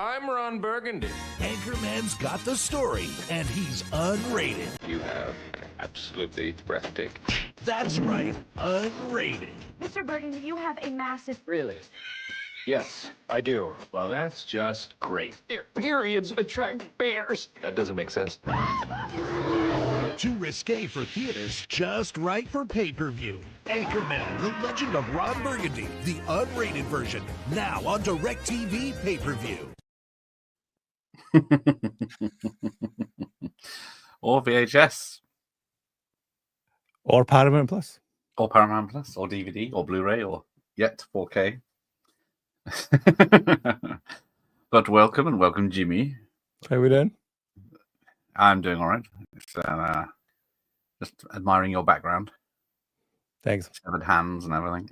I'm Ron Burgundy. Anchorman's got the story, and he's unrated. You have absolutely breathtaking. That's right, unrated. Mr. Burgundy, you have a massive... Really? Yes, I do. Well, that's just great. Periods attract bears. That doesn't make sense. Too risque for theaters, just right for pay-per-view. Anchorman, The Legend of Ron Burgundy, the unrated version, now on DirecTV pay-per-view. Or VHS. Or Paramount Plus. Or Paramount Plus. Or DVD. Or Blu-ray. Or yet 4K. But welcome, Jimmy. How we doing? I'm doing all right. Just admiring your background. Thanks. Severed hands and everything.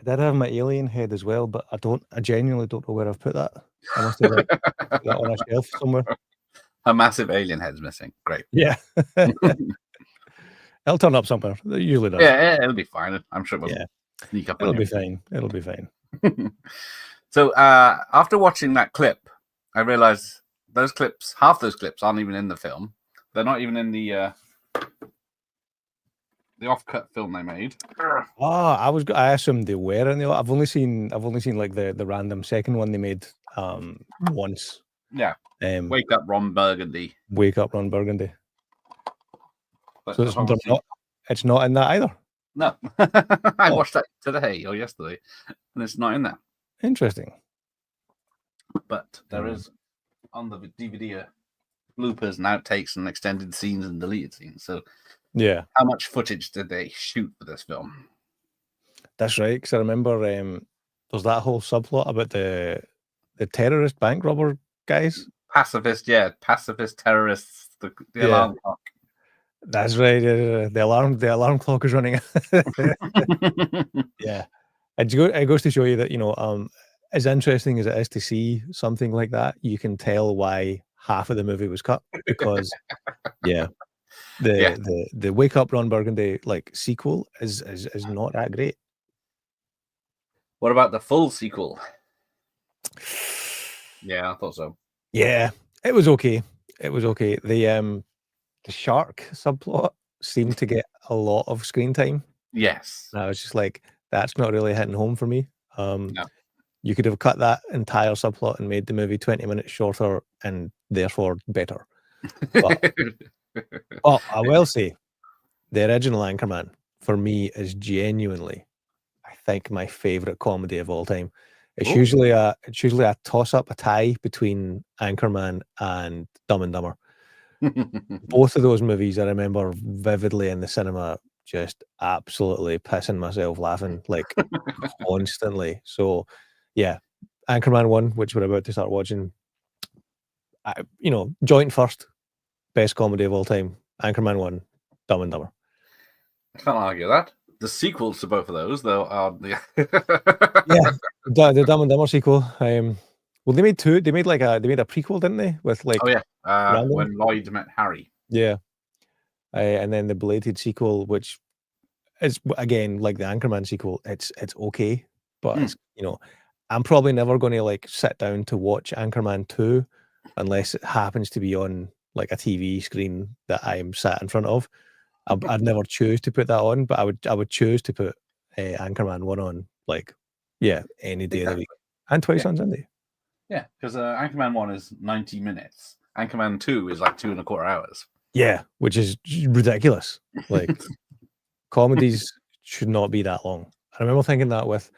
I did have my alien head as well, but I genuinely don't know where I've put that. I must have put that on a shelf somewhere. A massive alien head's missing. Great. Yeah. It'll turn up somewhere. It usually does. Yeah, it'll be fine. I'm sure it will sneak up. It'll be fine. It'll be fine. So after watching that clip, I realized half those clips aren't even in the film. They're not even in the off-cut film they made. I assumed they were in the. I've only seen like the random second one they made once. Yeah. Wake Up Ron Burgundy. Wake Up Ron Burgundy. But So it's not in that either. No. I watched that today or yesterday, and it's not in there. Interesting. But there is on the DVD bloopers and outtakes and extended scenes and deleted scenes. So yeah, how much footage did they shoot for this film? That's right. Because I remember there's that whole subplot about the terrorist bank robber guys. Pacifist terrorists. The alarm clock. That's right. The alarm clock is running. Yeah, it goes to show you that as interesting as it is to see something like that, you can tell why half of the movie was cut because the Wake Up Ron Burgundy sequel is not that great. What about the full sequel? Yeah, I thought so. Yeah, it was okay. The shark subplot seemed to get a lot of screen time. Yes. And I was just like, that's not really hitting home for me. No. You could have cut that entire subplot and made the movie 20 minutes shorter and therefore better. But I will say, the original Anchorman for me is genuinely, I think, my favorite comedy of all time. It's usually a toss-up, a tie between Anchorman and Dumb and Dumber. Both of those movies I remember vividly in the cinema, just absolutely pissing myself laughing constantly. So yeah, Anchorman 1, which we're about to start watching, joint first, best comedy of all time. Anchorman 1, Dumb and Dumber. I can't argue that. The sequels to both of those, though, are the the Dumb and Dumber sequel. Well, they made two. They made a prequel, didn't they? With when Lloyd met Harry. Yeah, and then the belated sequel, which is again like the Anchorman sequel. It's okay, but it's, I'm probably never going to sit down to watch Anchorman 2 unless it happens to be on a TV screen that I'm sat in front of. I'd never choose to put that on, but I would choose to put Anchorman 1 on any day of the week and twice on Sunday. Yeah, because Anchorman 1 is 90 minutes. Anchorman 2 is 2.25 hours. Yeah, which is ridiculous. Comedies should not be that long. I remember thinking that with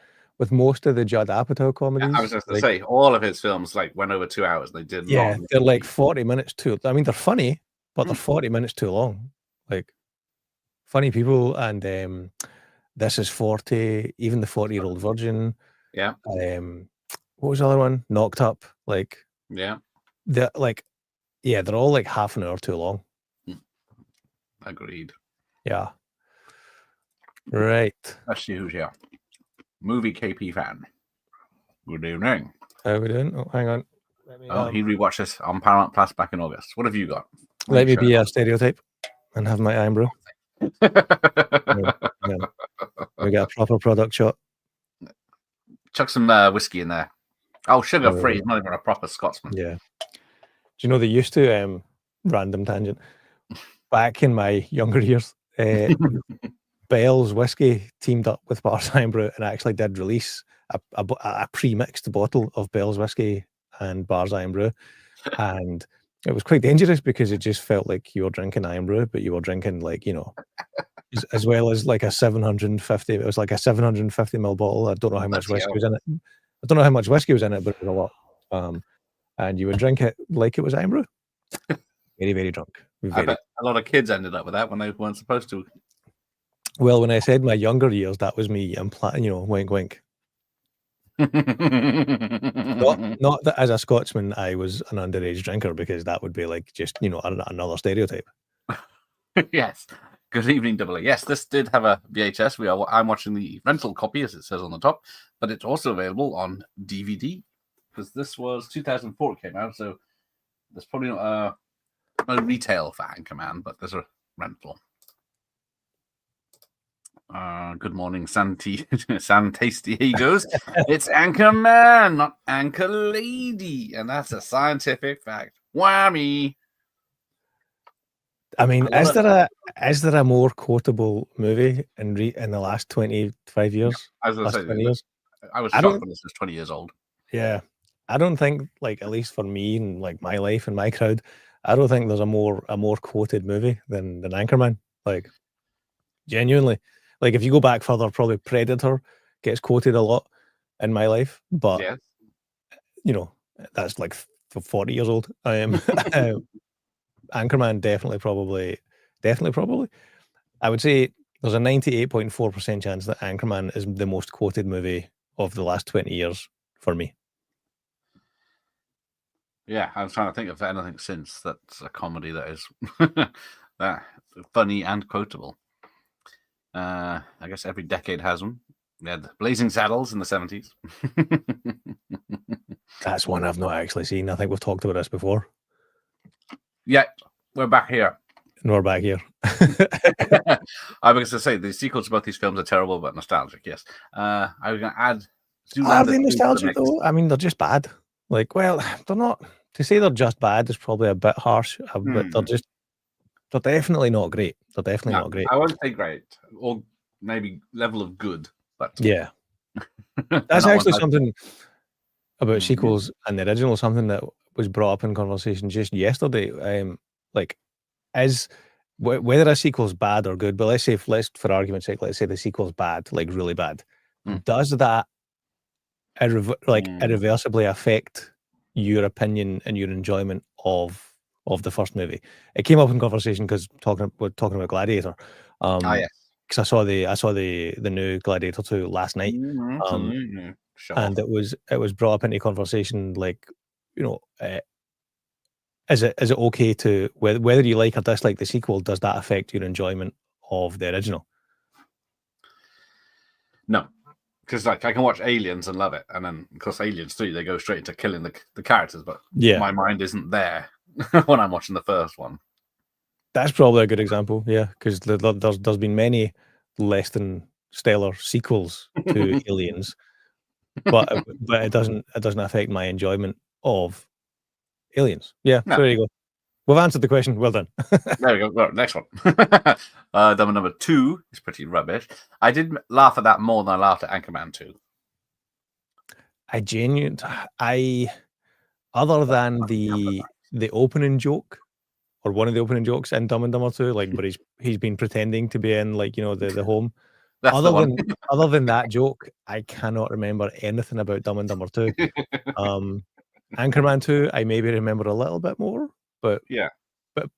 most of the Judd Apatow comedies. Yeah, I was just going to say, all of his films went over 2 hours. They did. Yeah, they're 40 minutes too. I mean, they're funny, but they're 40 minutes too long. Funny People and This Is 40, even The 40-Year-Old Virgin. Yeah. What was the other one? Knocked Up. Yeah. They're they're all half an hour too long. Agreed. Yeah. Right. That's you, yeah. Movie KP fan. Good evening. How are we doing? Oh, hang on. He rewatched this on Paramount Plus back in August. What have you got? Let me be a stereotype and have my eyebrow. We got a proper product shot. Chuck some whiskey in there. Oh, sugar-free. Not even a proper Scotsman. Yeah. Do you know they used to, random tangent, back in my younger years, Bell's whiskey teamed up with Bars Iron Brew and actually did release a pre-mixed bottle of Bell's whiskey and Bars Iron Brew. And it was quite dangerous because it just felt like you were drinking Iron Brew, but you were drinking, like, you know, as well as like a 750. It was like a 750 ml bottle. I don't know how much whiskey was in it. I don't know how much whiskey was in it, but it was a lot. And you would drink it like it was Iron Brew. Very, very drunk. I bet a lot of kids ended up with that when they weren't supposed to. Well, when I said my younger years, that was me implying, you know, wink, wink. Not that as a Scotsman, I was an underage drinker, because that would be like just, you know, another stereotype. Yes. Good evening, Double A. Yes, this did have a VHS. I'm watching the rental copy, as it says on the top, but it's also available on DVD, because this was 2004 it came out, so there's probably not no retail for Anchorman, but there's a rental. Good morning, San Tasty. He goes, it's Anchorman, not Anchor Lady, and that's a scientific fact. Whammy. I mean, is there a more quotable movie in the last 25 years? I was going to say, 20 years? I was shocked when this was 20 years old. Yeah, I don't think, like, at least for me and like my life and my crowd, I don't think there's a more quoted movie than Anchorman. Like, genuinely. Like, if you go back further, probably Predator gets quoted a lot in my life, but you know, that's like 40 years old. I am Anchorman definitely probably. I would say there's a 98.4% chance that Anchorman is the most quoted movie of the last 20 years for me. Yeah, I was trying to think of anything since that's a comedy that is funny and quotable. I guess every decade has one. We had Blazing Saddles in the 70s. That's one I've not actually seen. I think we've talked about this before. Yeah, we're back here. And we're back here. I was going to say the sequels to both these films are terrible but nostalgic. Yes, I was going to add. Are they nostalgic though? I mean, they're just bad. Like, well, they're not. To say they're just bad is probably a bit harsh, but they're definitely not great. They're definitely not great. I wouldn't say great, or maybe level of good, but yeah. That's actually something about sequels and the original, something that was brought up in conversation just yesterday. Like, whether a sequel's bad or good, but let's for argument's sake, let's say the sequel's bad, like really bad. Does that irreversibly affect your opinion and your enjoyment of the first movie? It came up in conversation because we're talking about Gladiator. Yes. Because I saw the new Gladiator 2 last night, and it was brought up into conversation, like, you know, is it okay to whether you like or dislike the sequel? Does that affect your enjoyment of the original? No, because like I can watch Aliens and love it, and then of course Aliens 3 they go straight into killing the characters, but my mind isn't there when I'm watching the first one. That's probably a good example, yeah, because there's been many less than stellar sequels to Aliens, but it doesn't affect my enjoyment of Aliens. Yeah, no. So there you go. We've answered the question. Well done. There we go. Well, next one. Number 2 is pretty rubbish. I did laugh at that more than I laughed at Anchorman 2. Other than the opening joke, or one of the opening jokes in Dumb and Dumber 2, like where he's been pretending to be in, like, you know, the home. Other than that joke, I cannot remember anything about Dumb and Dumber 2. Anchorman 2, I maybe remember a little bit more, but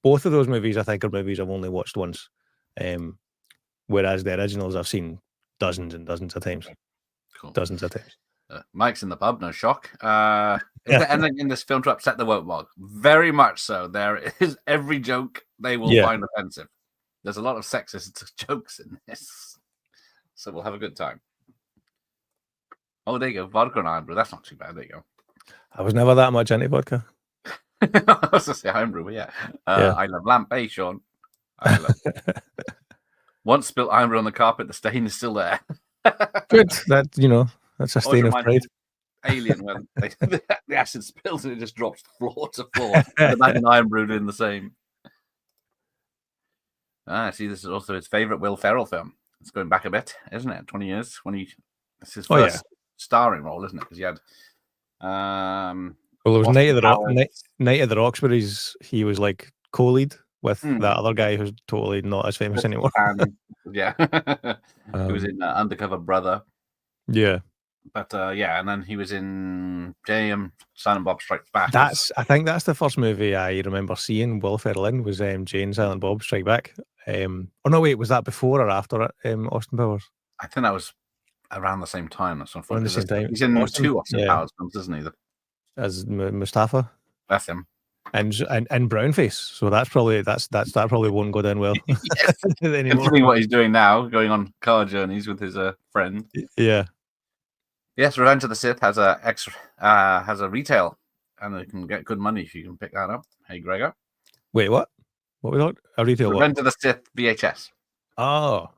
both of those movies I think are movies I've only watched once, whereas the originals I've seen dozens and dozens of times. Cool. Dozens of times. Mike's in the pub, no shock. Is there anything in this film to upset the woke mob? Very much so. There is every joke they will find offensive. There's a lot of sexist jokes in this, so we'll have a good time. Oh, there you go. Vodka and Iron Brew. That's not too bad. There you go. I was never that much into vodka. I was going to say Iron Brew, yeah. I love lamp, Sean. I love Once spilt Iron Brew on the carpet, the stain is still there. Good. That, you know, That's a stain of pride. Alien, when the acid spills and it just drops floor to floor. Imagine Iron Brood doing the same. See, this is also his favorite Will Ferrell film. It's going back a bit, isn't it? 20 years when it's his first starring role, isn't it? Because he had. Well, it was Night of the Roxbury's. He was like co-lead with that other guy who's totally not as famous anymore. Yeah, he was in Undercover Brother. Yeah, but and then he was in Silent Bob Strikes Back. I think that's the first movie I remember seeing Will Ferrell in was Jay and Silent Bob Strike Back. Oh no, wait, was that before or after Austin Powers? I think that was around the same time. That's around the same time. He's in two Austin Powers films, isn't he? As Mustafa. That's him. And brownface. So that probably won't go down well. Considering what he's doing now, going on car journeys with his friend. Yeah. Yes, Revenge of the Sith has a retail, and it can get good money if you can pick that up. Hey, Gregor. Wait, what? What we got? A retail Revenge of the Sith VHS. Oh,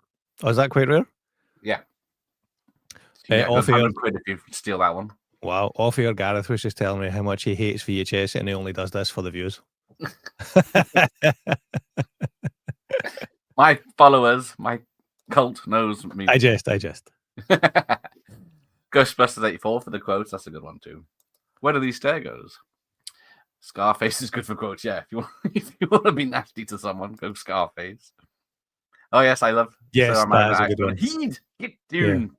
is that quite rare? Yeah. Off air, £100 if you steal that one. Wow. Off air, Gareth was just telling me how much he hates VHS and he only does this for the views. My followers, my cult knows me. I jest. Ghostbusters 84 for the quotes. That's a good one too. Where do these stairs? Scarface is good for quotes. Yeah, if you want to be nasty to someone, go Scarface. Oh yes, I love. Yes, that is a good one. Heed, get Dune.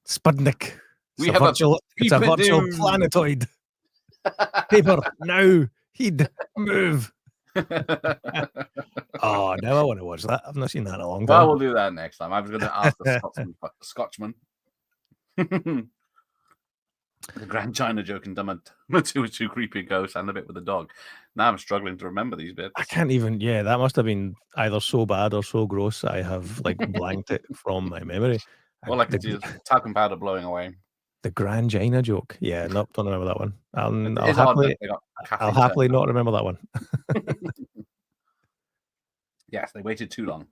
Sputnik. It's a virtual planetoid. Paper now. Heed, move. Oh, now I want to watch that. I've not seen that in a long time. Well, we'll do that next time. I was going to ask the Scotchman. The Grand China joke and Dumb and Two creepy ghosts and a bit with the dog. Now I'm struggling to remember these bits. I can't even. Yeah, that must have been either so bad or so gross. I have blanked it from my memory. All I can see is talcum powder blowing away. The Grand China joke. Yeah, don't remember that one. I'll happily not remember that one. Yes, they waited too long.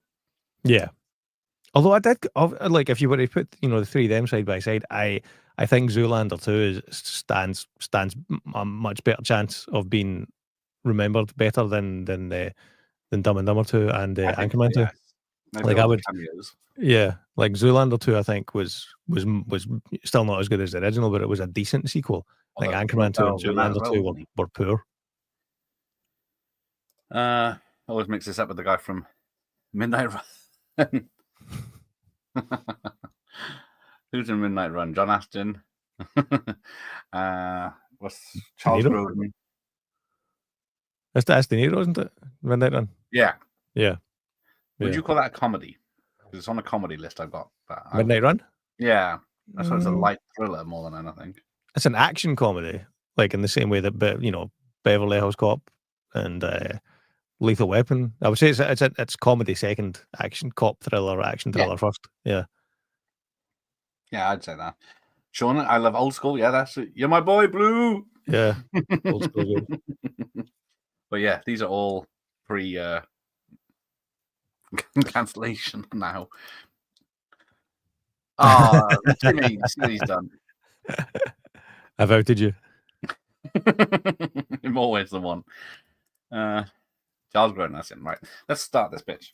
Yeah. Although I did, if you were to put, the three of them side by side, I think Zoolander 2 stands a much better chance of being remembered better than Dumb and Dumber 2 and Anchorman 2. Yes. I would, yeah, like Zoolander 2, I think was still not as good as the original, but it was a decent sequel. I think Anchorman 2 and Zoolander 2 were poor. Always mix this up with the guy from Midnight Run. Who's in Midnight Run? John Astin. What's Charles Grodin? That's De Niro, isn't it? Midnight Run. Yeah. Would you call that a comedy? Because it's on a comedy list I've got. Midnight Run? Yeah. That's why it's a light thriller more than anything. It's an action comedy, like in the same way that Beverly Hills Cop and Lethal Weapon. I would say it's comedy second, action thriller first. Yeah. Yeah, I'd say that. Sean, I love old school. Yeah, that's it. You're my boy, Blue. Yeah. Old school good. But yeah, these are all pre cancellation now. Oh, Jimmy, see what he's done. I've outed you. In more ways than one. Charles Grodin, that's him. Right. Let's start this bitch.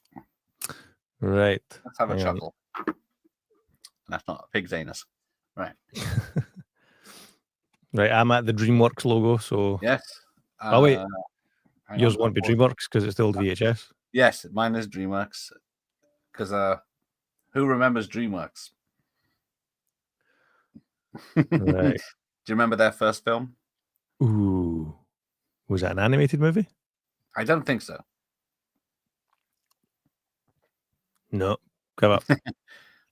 Right. Let's have a chuckle. That's not a pig's anus. Right. Right, I'm at the DreamWorks logo, so... Yes. Oh, wait. Yours won't be DreamWorks because it's the old VHS? Yes, mine is DreamWorks. Because who remembers DreamWorks? Right. Do you remember their first film? Ooh. Was that an animated movie? I don't think so. No. Come up.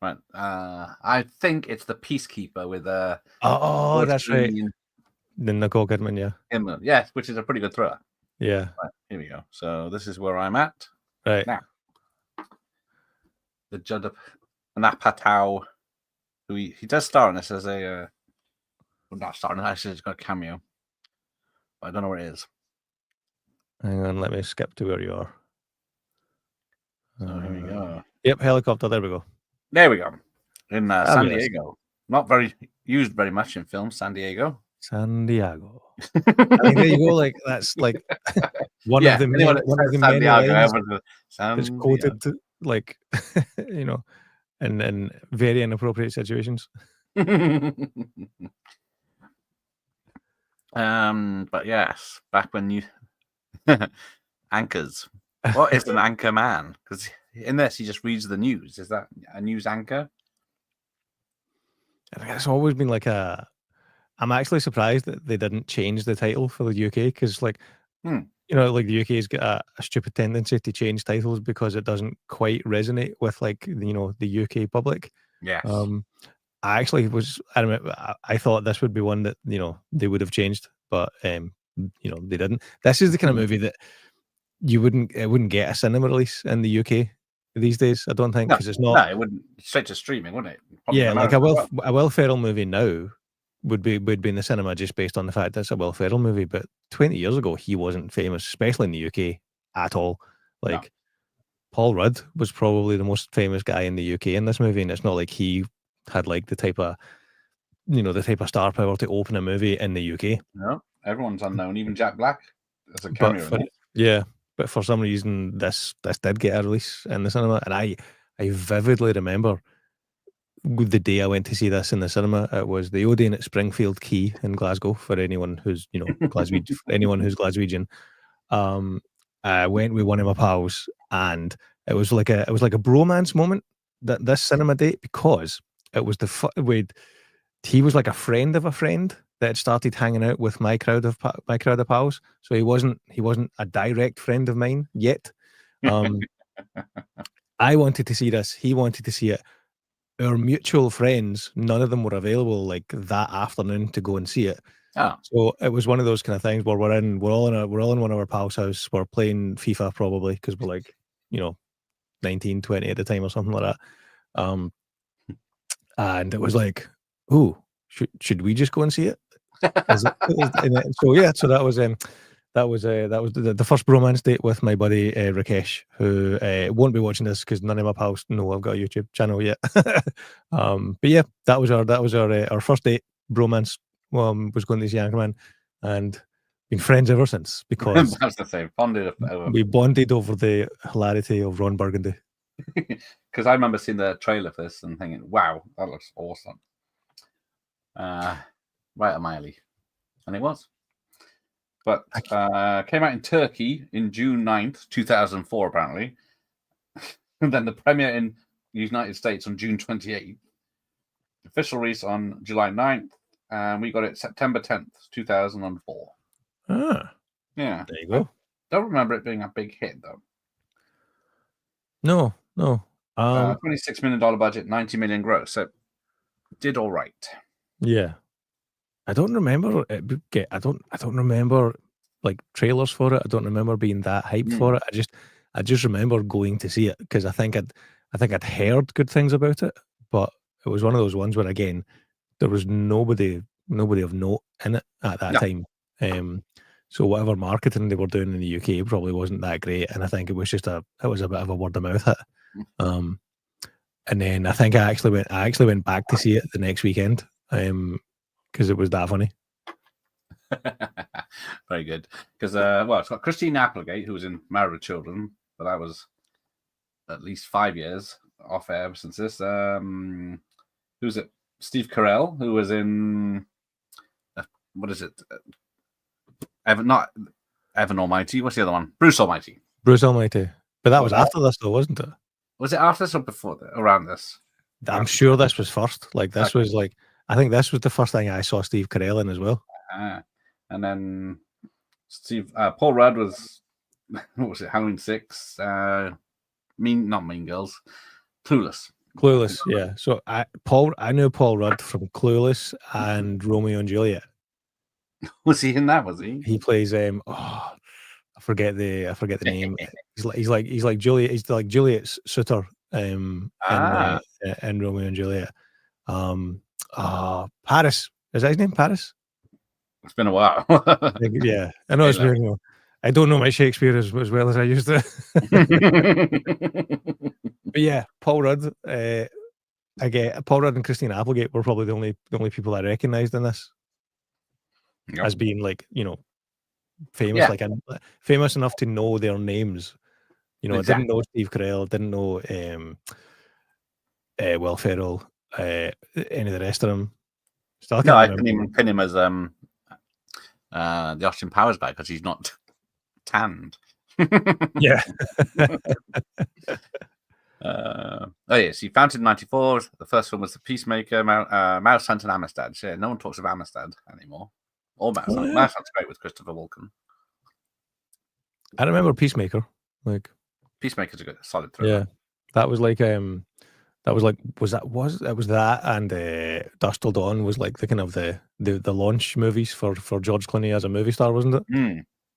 Right. I think it's The Peacekeeper with oh, that's right. Then Nicole Kidman, yeah. Yes, which is a pretty good thriller. Yeah. Right, here we go. So this is where I'm at. Right. Now. The Judd Apatow, who he does star in this as a not starring, actually he's got a cameo. But I don't know where it is. Hang on, let me skip to where you are. So here we go. Yep, helicopter, there we go. There we go. In San Diego. not very used very much in film. San Diego. San Diego. I mean, there you go. Like that's like one of the many lines that's quoted to, like, you know, in very inappropriate situations. But yes, back when you anchors. What is an anchor man? Because in this, he just reads the news. Is that a news anchor? I think it's always been like I'm actually surprised that they didn't change the title for the UK, because, like, you know, like the UK's got a stupid tendency to change titles because it doesn't quite resonate with, like, you know, the UK public. Yes. I actually I thought this would be one that, you know, they would have changed, but you know, they didn't. This is the kind of movie that it wouldn't get a cinema release in the UK these days, I don't think, because it's not. No, it wouldn't. Straight to streaming, wouldn't it? Probably yeah, like a Will Ferrell movie now would be in the cinema just based on the fact that it's a Will Ferrell movie. But 20 years ago, he wasn't famous, especially in the UK, at all. Like, Paul Rudd was probably the most famous guy in the UK in this movie, and it's not like he had like the type of star power to open a movie in the UK. No, everyone's unknown, even Jack Black as a cameo. But for some reason, this did get a release in the cinema, and I vividly remember the day I went to see this in the cinema. It was the Odeon at Springfield Quay in Glasgow. For anyone who's, you know, anyone who's Glaswegian, I went with one of my pals, and it was like a bromance moment, that this cinema date, because it was he was like a friend of a friend that had started hanging out with my crowd of pals. So he wasn't a direct friend of mine yet. I wanted to see this. He wanted to see it. Our mutual friends, none of them were available like that afternoon to go and see it. So it was one of those kind of things where we're all in one of our pals' house. We're playing FIFA probably because we're like, you know, 19, 20 at the time or something like that. And it was like, oh, should we just go and see it? So that was the first bromance date with my buddy Rakesh, who won't be watching this because none of my pals know I've got a YouTube channel yet. But yeah, that was our first date bromance. Was going to see Anchorman, and been friends ever since, because that's the same. We bonded over the hilarity of Ron Burgundy. Because I remember seeing the trailer for this and thinking, "Wow, that looks awesome." Right up my alley, and it was. But came out in Turkey in June 9th, 2004, apparently. And then the premiere in the United States on June 28th. Official release on July 9th. And we got it September 10th, 2004. Ah. Yeah. There you go. I don't remember it being a big hit, though. No. $26 million budget, 90 million gross. So did all right. Yeah. I don't remember it. I don't remember like trailers for it. I don't remember being that hyped for it. I just remember going to see it because I think I'd heard good things about it, but it was one of those ones where, again, there was nobody of note in it at that time. So whatever marketing they were doing in the UK probably wasn't that great, and I think it was a bit of a word of mouth hit. And then I think I actually went back to see it the next weekend. Because it was that funny. Very good. Because it's got Christine Applegate, who was in Married with Children, but that was at least 5 years off air since this. Who's it? Steve Carell, who was in what is it? Evan Almighty. What's the other one? Bruce Almighty. Bruce Almighty. But that was after this, though, wasn't it? Was it after this or before? Around this? I'm sure this was first. Like this was like. I think this was the first thing I saw Steve Carell in as well. And then Paul Rudd was, what was it, Halloween 6? Not Mean Girls, Clueless, yeah. So I knew Paul Rudd from Clueless and Romeo and Juliet. Was he in that? Was he? He plays I forget the name. He's like Juliet. He's like Juliet's suitor in Romeo and Juliet. Paris. Is that his name? Paris? It's been a while. Yeah. I know it's been, I don't know my Shakespeare as well as I used to. But yeah, Paul Rudd I get Paul Rudd and Christina Applegate were probably the only people I recognised in this as being like, you know, famous, like famous enough to know their names. You know, I didn't know Steve Carell, didn't know Will Ferrell, any of the rest of them. Still, I couldn't even pin him as the Austin Powers guy because he's not tanned. Yeah. Yes, he founded in '94. The first one was The Peacemaker, Mouse Hunt, and Amistad. Yeah, no one talks of Amistad anymore. Or Mouse Hunt. Mouse Hunt's great with Christopher Walken. I remember Peacemaker. Like Peacemaker's a good solid thriller. Yeah, that was like that was that and Dusk Till Dawn was like the kind of the launch movies for George Clooney as a movie star, wasn't it?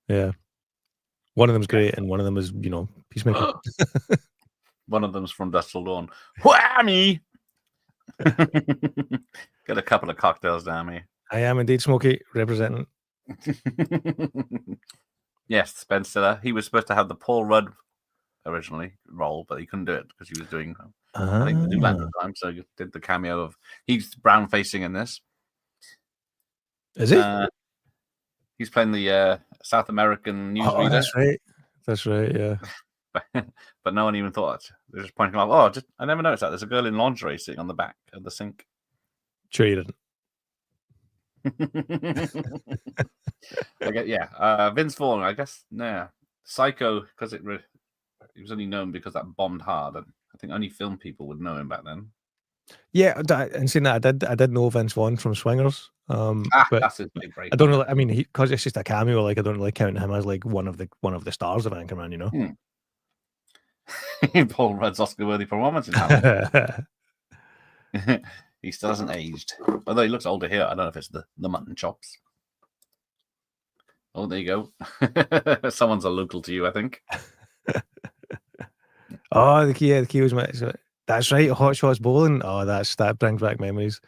Yeah, one of them's great and one of them is, you know, Peacemaker. One of them's from Dusk Till Dawn. Whammy! Get a couple of cocktails down me. I am indeed Smokey representing. Yes, Ben Stiller. He was supposed to have the Paul Rudd originally role, but he couldn't do it because he was doing I think the Zoolander time, so he did the cameo of he's brown facing in this. Is he? He's playing the South American newsreader. That's right, yeah. But no one even thought. They're just pointing out, I never noticed that. There's a girl in lingerie sitting on the back of the sink. Sure you didn't. Vince Vaughn, I guess, Psycho, because he was only known because that bombed hard, and I think only film people would know him back then. Yeah, and seeing that, I did know Vince Vaughn from Swingers. But that's his big break. I don't really. I mean, because it's just a cameo. Like, I don't really count him as like one of the stars of Anchorman. You know, Paul Rudd's Oscar-worthy performance in that. He still hasn't aged, although he looks older here. I don't know if it's the mutton chops. Oh, there you go. Someone's a local to you, I think. Oh, the key was that's right. Hot Shots bowling. Oh, that brings back memories.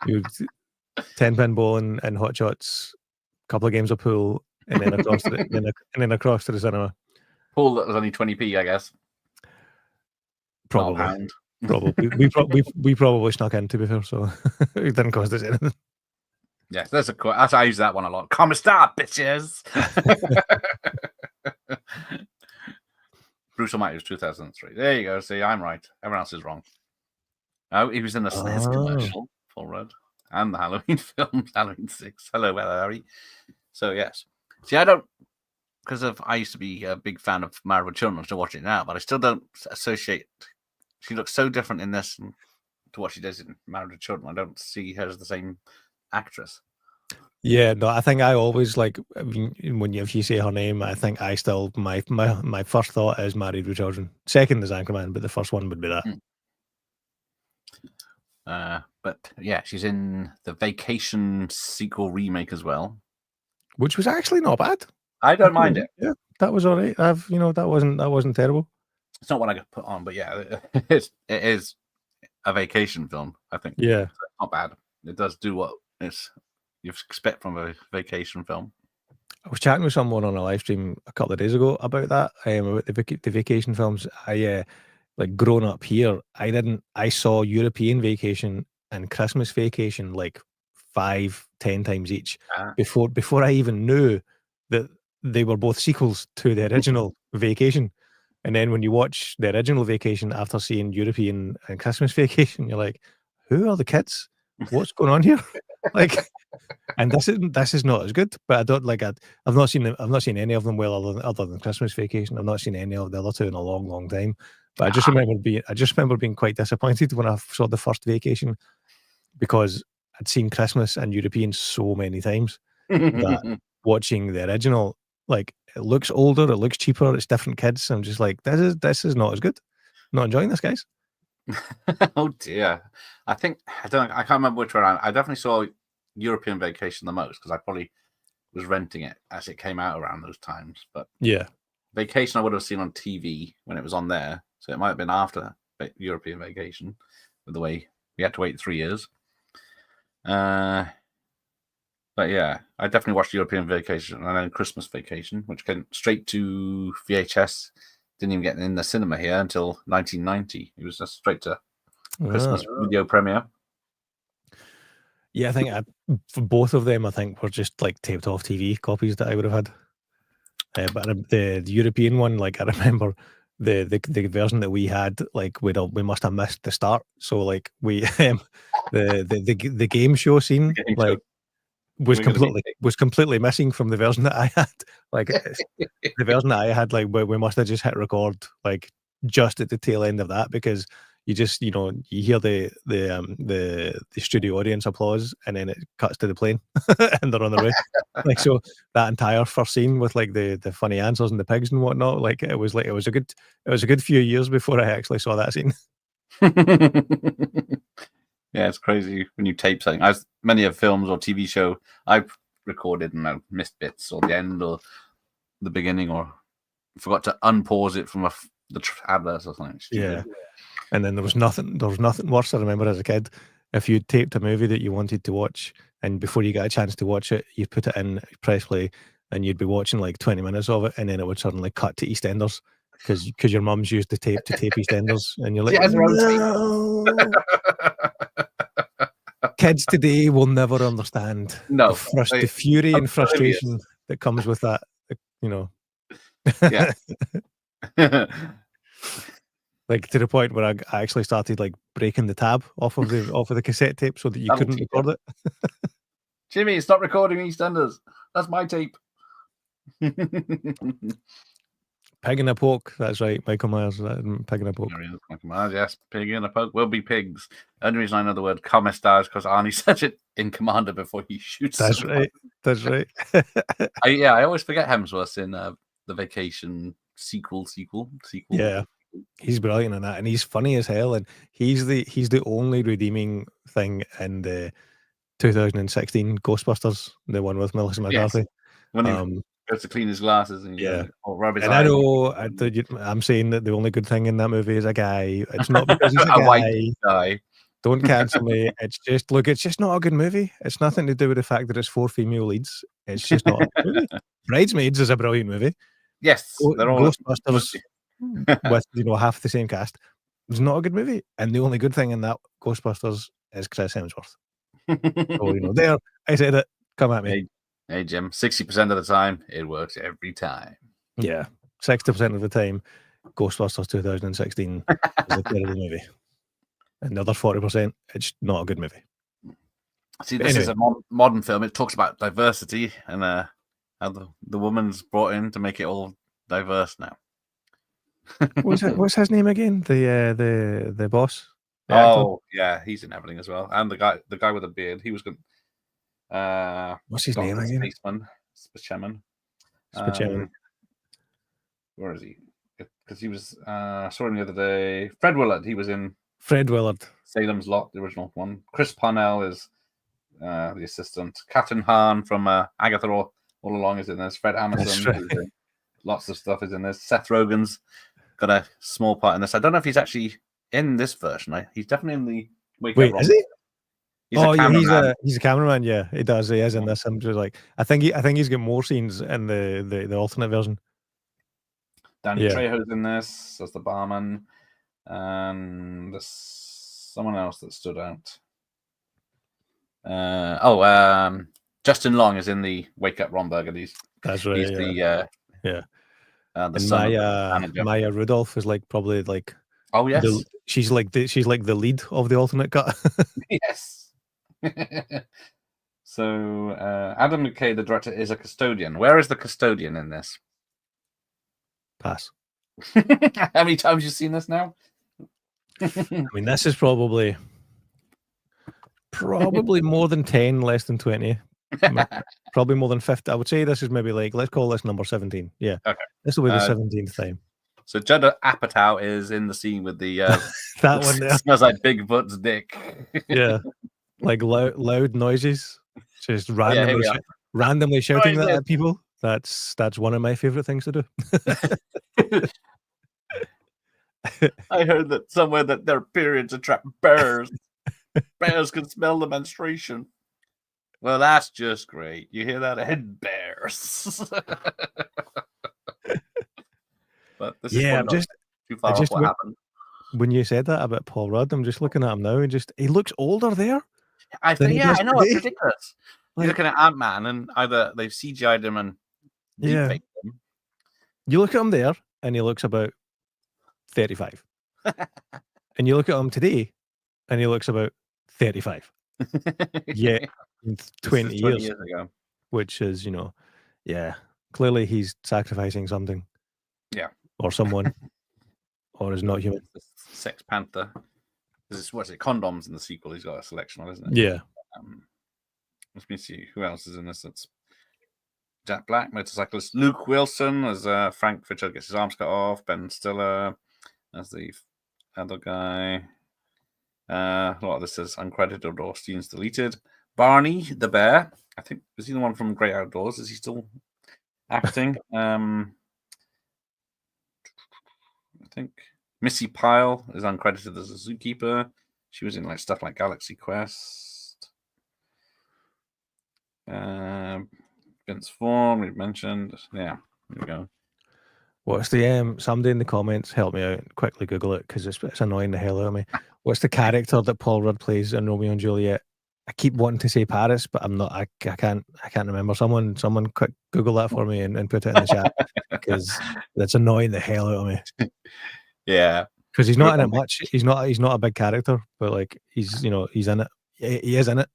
10-pin bowling and Hot Shots, a couple of games of pool, and then across to the cinema. Pool that was only 20p, I guess. Probably. We probably snuck in, to be fair, so it didn't cost us anything. Yes, there's a quote. I use that one a lot. Come start, bitches. Bruce Almighty was 2003. There you go. See, I'm right. Everyone else is wrong. Oh, he was in the SNES commercial, Paul Rudd, and the Halloween film, Halloween 6. Hello, Harry. So, yes. See, I don't, because I used to be a big fan of Married with Children, I still watch it now, but I still don't associate. She looks so different in this to what she does in Married with Children. I don't see her as the same actress. Yeah, no, I think I always like if you say her name, I think I still my first thought is Married with Children. Second is Anchorman, but the first one would be that. But yeah, she's in the Vacation sequel remake as well, which was actually not bad. I don't mind it. Yeah, that was all right. That wasn't terrible. It's not what I could put on, but yeah, it is a vacation film, I think. Yeah, it's not bad. It does do what you expect from a vacation film. I was chatting with someone on a live stream a couple of days ago about that, about the vacation films. I like growing up here, I saw European Vacation and Christmas Vacation like 5-10 times each before I even knew that they were both sequels to the original Vacation. And then when you watch the original Vacation after seeing European and Christmas Vacation, you're like, who are the kids? What's going on here? Like, and this is not as good. But I don't like. I've not seen any of them well other than Christmas Vacation. I've not seen any of the other two in a long, long time. But I just remember being quite disappointed when I saw the first Vacation because I'd seen Christmas and European so many times that watching the original, like, it looks older, it looks cheaper, it's different kids. I'm just like, this is not as good. Not enjoying this, guys. Oh dear. I can't remember which one. I definitely saw European Vacation the most because I probably was renting it as it came out around those times. But yeah, Vacation I would have seen on TV when it was on there, so it might have been after European Vacation, with the way we had to wait 3 years. But yeah, I definitely watched European Vacation and then Christmas Vacation, which came straight to VHS. Didn't even get in the cinema here until 1990. It was just straight to Christmas video premiere. Yeah, I think for both of them, I think were just like taped off TV copies that I would have had. But the European one, like I remember the version that we had, like we must have missed the start. So like we the game show scene like was completely missing from the version that I had. Like the version that I had, like we must have just hit record like just at the tail end of that, because you just you hear the studio audience applause, and then it cuts to the plane and they're on their way. Like, so that entire first scene with like the funny answers and the pigs and whatnot, like it was a good few years before I actually saw that scene. Yeah, it's crazy when you tape something. As many of films or TV show I've recorded and I've missed bits or the end or the beginning, or forgot to unpause it from the adverts or something. Yeah. And then there was nothing worse, I remember as a kid, if you taped a movie that you wanted to watch, and before you got a chance to watch it, you put it in, press play, and you'd be watching like 20 minutes of it, and then it would suddenly cut to EastEnders because your mum's used the tape to tape EastEnders, and you're like, no. Kids today will never understand the fury and frustration that comes with that, Yeah. Like to the point where I actually started like breaking the tab off of the cassette tape so that you couldn't record it. Jimmy, stop recording EastEnders. That's my tape. Pig in a poke. That's right, Michael Myers. Pig in a poke. Michael Myers, yes. Pig in a poke will be pigs. The only reason I know the word commissar is because Arnie said it in Commander before he shoots. That's right. That's right. I always forget Hemsworth in the Vacation sequel. Yeah. He's brilliant in that, and he's funny as hell, and he's the only redeeming thing in the 2016 Ghostbusters, the one with Melissa McCarthy. Yes. When he goes to clean his glasses and rub his eyes. I know I'm saying that the only good thing in that movie is a guy. It's not because he's a guy. White guy. Don't cancel me. It's just not a good movie. It's nothing to do with the fact that it's 4 female leads. It's just not a good movie. Bridesmaids is a brilliant movie. Yes, they're all Ghostbusters with half the same cast. It's not a good movie, and the only good thing in that Ghostbusters is Chris Hemsworth. So there, I said it. Come at me. Hey Jim, 60% of the time it works every time. Yeah, 60% of the time, Ghostbusters 2016 is a terrible movie. And the other 40%, it's not a good movie. See, this is a modern film. It talks about diversity and how the woman's brought in to make it all diverse now. What's his name again? The boss. Yeah, he's in everything as well. And the guy with the beard, he was good. What's his name again? Spaceman. Where is he? Because he was saw him the other day. Fred Willard. He was in Fred Willard. Salem's Lot, the original one. Chris Parnell is the assistant. Catherine Hahn from Agatha all along is in this. Fred Amerson. Right. Lots of stuff is in this. Seth Rogen's got a small part in this. I don't know if he's actually in this version. He's definitely in the Wait, is he? He's a cameraman. Yeah, he does. He is in this. I'm just like, I think he's got more scenes in the alternate version. Danny Trejo's in this as the barman, and there's someone else that stood out. Justin Long is in the Wake Up Ron Burger. That's right. He's the Maya Rudolph is like probably like. Oh yes, she's like the lead of the alternate cut. Yes. So Adam McKay, the director, is a custodian. Where is the custodian in this? Pass. How many times have you seen this now? I mean, this is probably more than 10, less than 20. Probably more than 50. I would say this is maybe like, let's call this number 17. Yeah. Okay. This will be the 17th time. So Judd Apatow is in the scene with the that one there. Smells like Bigfoot's dick. Yeah. Like loud noises. Just randomly shouting that at people. That's one of my favorite things to do. I heard that somewhere that their periods attract bears. Bears can smell the menstruation. Well, that's just great. You hear that? Head bears. But this is just too far off what happened. when you said that about Paul Rudd, I'm just looking at him now and he looks older there. I than think, he yeah, does I know, today. it's ridiculous. You're looking at Ant-Man and either they've CGI'd him and deepfaked him. You look at him there and he looks about 35. And you look at him today and he looks about 35. Yeah, 20 years ago. Which is, clearly he's sacrificing something. Yeah. Or someone. Or is not human. Sex Panther. What's it? Condoms in the sequel. He's got a selection of, isn't it? Yeah. Let me see who else is in this. It's Jack Black, motorcyclist. Luke Wilson as Frank Fisher gets his arms cut off. Ben Stiller as the other guy. A lot of this is uncredited or scenes deleted. Barney the bear. I think is he the one from Great Outdoors? Is he still acting? I think Missy Pyle is uncredited as a zookeeper. She was in like stuff like Galaxy Quest. Vince Vaughn, we've mentioned. Yeah, there we go. What's the somebody in the comments help me out? Quickly Google it because it's annoying the hell out of me. What's the character that Paul Rudd plays in Romeo and Juliet? I keep wanting to say Paris, but I'm not. I can't remember. Someone quick Google that for me and put it in the chat because that's annoying the hell out of me. Yeah, because he's not in it much. He's not a big character, but like he's in it. He is in it.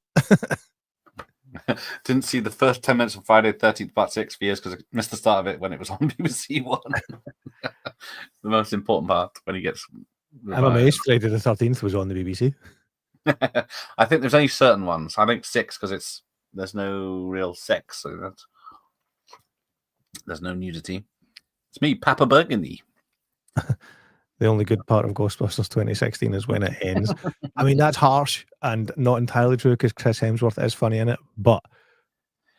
Didn't see the first 10 minutes of Friday 13th Part 6 for years because I missed the start of it when it was on BBC One. The most important part when he gets revived. I'm amazed Friday the 13th was on the BBC. I think there's only certain ones. I think 6 because there's no real sex, so there's no nudity. It's me, Papa Burgundy. The only good part of Ghostbusters 2016 is when it ends. I mean, that's harsh and not entirely true because Chris Hemsworth is funny in it. But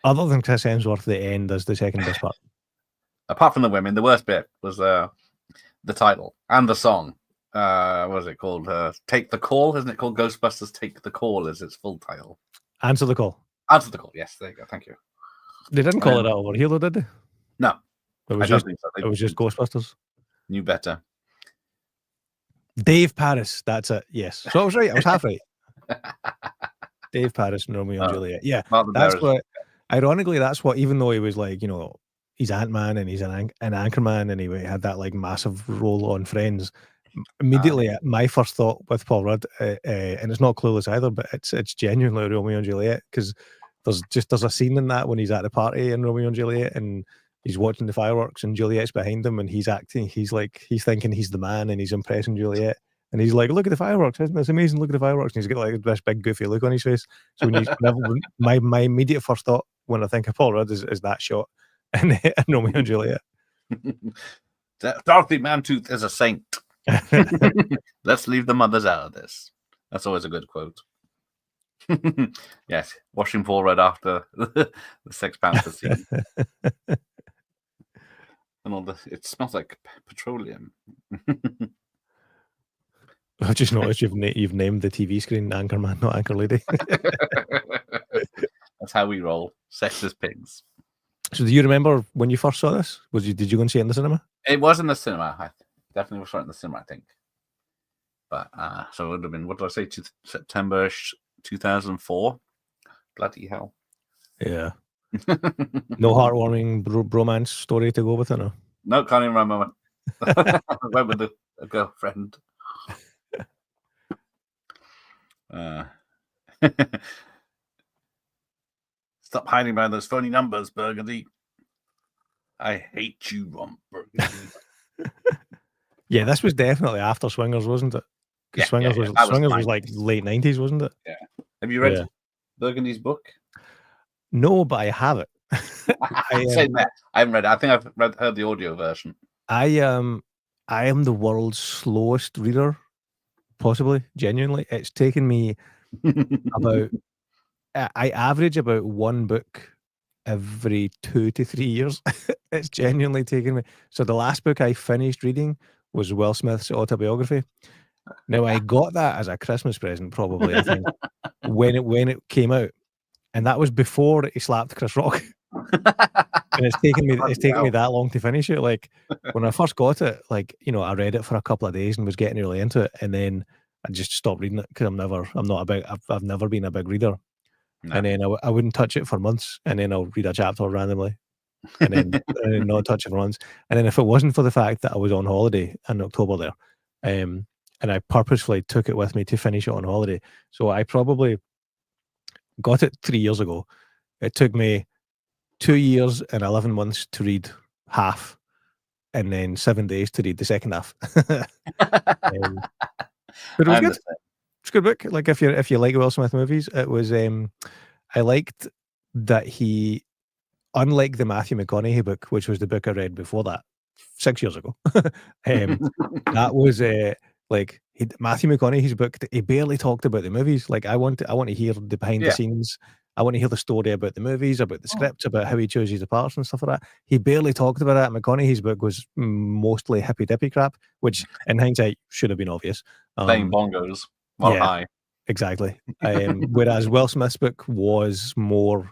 other than Chris Hemsworth, the end is the second best part. Apart from the women, the worst bit was the title and the song. What was it called? Take the Call, isn't it called? Ghostbusters Take the Call is its full title. Answer the Call. Answer the Call. Yes, there you go. Thank you. They didn't call it out over here, though, did they? No. It was just Ghostbusters. Knew better. Dave Paris, that's it. Yes. So I was right. I was half right. Dave Paris and Romeo and Juliet. Yeah. That's what, ironically, that's what, even though he was like, he's Ant-Man and he's an Anchorman and he had that like massive role on Friends. Immediately, my first thought with Paul Rudd, and it's not Clueless either, but it's genuinely Romeo and Juliet because there's a scene in that when he's at the party in Romeo and Juliet and he's watching the fireworks and Juliet's behind him and he's acting. He's thinking he's the man and he's impressing Juliet and he's like, "Look at the fireworks! Isn't this amazing? Look at the fireworks!" And he's got like this big goofy look on his face. So my immediate first thought when I think of Paul Rudd is that shot in Romeo and Juliet. Dorothy Mantooth is a saint. Let's leave the mothers out of this. That's always a good quote. Yes, washing Paul Rudd after the Sex Panther scene. And all it smells like petroleum. I just noticed you've named the TV screen Anchorman, not Anchor Lady. That's how we roll. Sexist pigs. So do you remember when you first saw this? Did you go and see it in the cinema? It was in the cinema. I definitely saw it in the cinema, I think. But so it would have been, what did I say, September 2004? Bloody hell. Yeah. No heartwarming bromance story to go with it, no? No, can't even remember. I went with a girlfriend. Stop hiding behind those phony numbers, Burgundy. I hate you, Ron Burgundy. Yeah, this was definitely after Swingers, wasn't it? Because Swingers was like late 90s, wasn't it? Yeah. Have you read Burgundy's book? No, but I have it. I haven't read it. I think I've heard the audio version. I am the world's slowest reader, possibly, genuinely. It's taken me about... I average about one book every 2 to 3 years. It's genuinely taken me... So the last book I finished reading was Will Smith's autobiography. Now, I got that as a Christmas present, probably, I think, when it came out. And that was before he slapped Chris Rock. and it's taken me that long to finish it. Like when I first got it, like I read it for a couple of days and was getting really into it, and then I just stopped reading it because I've never been a big reader. No. And then I wouldn't touch it for months, and then I'll read a chapter randomly, and then not touch it for months. And then if it wasn't for the fact that I was on holiday in October there, and I purposefully took it with me to finish it on holiday, so I probably got it 3 years ago. It took me 2 years and 11 months to read half, and then 7 days to read the second half. But it was good. It's a good book. Like if you like Will Smith movies, it was. I liked that he, unlike the Matthew McConaughey book, which was the book I read before that 6 years ago, that was Matthew McConaughey's book. He barely talked about the movies. Like I want to hear the behind the scenes. I want to hear the story about the movies, about the scripts, about how he chooses the parts and stuff like that. He barely talked about that. McConaughey's book was mostly hippy dippy crap, which in hindsight should have been obvious. Playing bongos while high. Exactly. Whereas Will Smith's book was more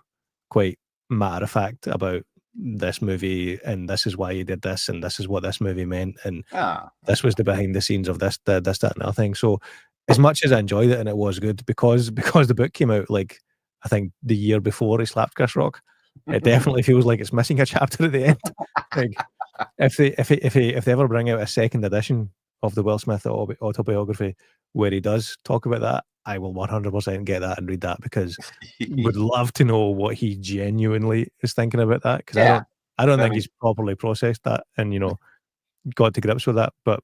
quite matter of fact about this movie, and this is why he did this, and this is what this movie meant, and this was the behind the scenes of this, that, and other thing. So, as much as I enjoyed it and it was good, because the book came out like I think the year before he slapped Chris Rock, it definitely feels like it's missing a chapter at the end. Like if they ever bring out a second edition of the Will Smith autobiography where he does talk about that, I will 100% get that and read that, because would love to know what he genuinely is thinking about that, because I don't think he's properly processed that and got to grips with that. But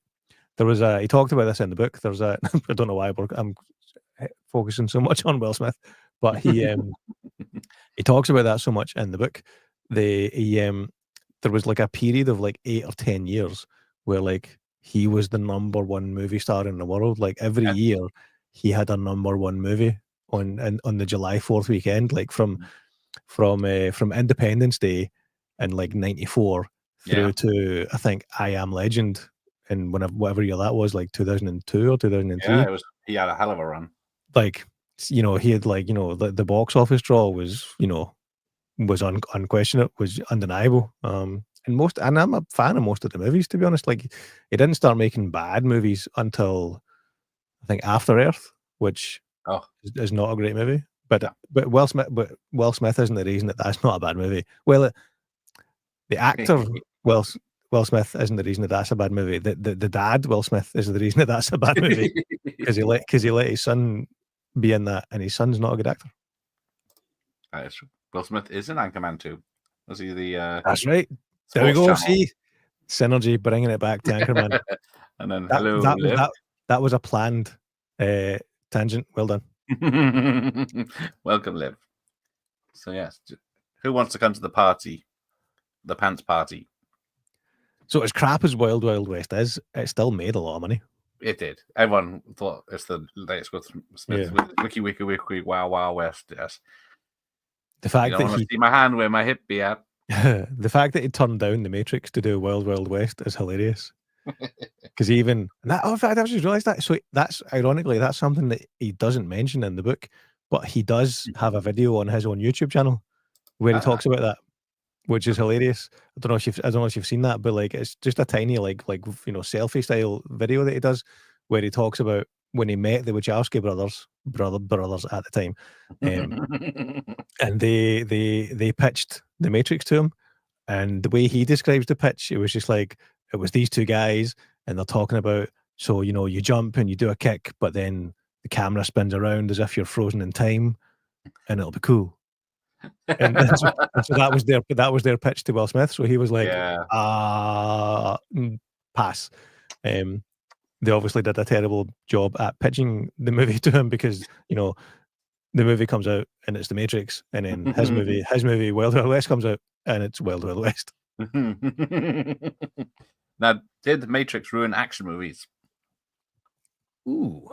there was he talked about this in the book. There's I don't know why I'm focusing so much on Will Smith, but he talks about that so much in the book. There was like a period of like 8 or 10 years where like he was the number one movie star in the world. Like every year he had a number one movie on the July 4th weekend, like from Independence Day in like 94 through to I think I Am Legend, and whatever year that was, like 2002 or 2003. Yeah, he had a hell of a run. Like he had like the box office draw was was unquestionable, was undeniable. And I'm a fan of most of the movies, to be honest. Like he didn't start making bad movies until I think After Earth, which is not a great movie. But Will Smith isn't the reason that that's not a bad movie. Well, the actor Will Smith isn't the reason that that's a bad movie. The dad Will Smith is the reason that that's a bad movie, because he let his son be in that, and his son's not a good actor. That is true. Will Smith is in Anchorman too. Was he the? That's right. There we go. Channel. See, synergy, bringing it back to Anchorman. And then that was a planned tangent. Well done. Welcome, Liv. So yes, who wants to come to the party? The pants party. So as crap as Wild Wild West is, it still made a lot of money. It did. Everyone thought it's the latest Will Smith with Wiki, Wow West. Yes. The fact that he see my hand where my hip be at. The fact that he turned down The Matrix to do Wild Wild West is hilarious. Because even that, in fact, I just realized that. So that's ironically, that's something that he doesn't mention in the book, but he does have a video on his own YouTube channel where he talks about that, which is hilarious. I don't know if you've seen that, but like it's just a tiny like selfie style video that he does where he talks about when he met the Wachowski brothers at the time, and they pitched The Matrix to him, and the way he describes the pitch, it was just like it was these two guys and they're talking about, so you jump and you do a kick, but then the camera spins around as if you're frozen in time, and it'll be cool. And so that was their pitch to Will Smith. So he was like, pass. They obviously did a terrible job at pitching the movie to him, because the movie comes out and it's The Matrix, and then his movie Wild Wild West comes out and it's Wild Wild West. Now, did The Matrix ruin action movies? Ooh,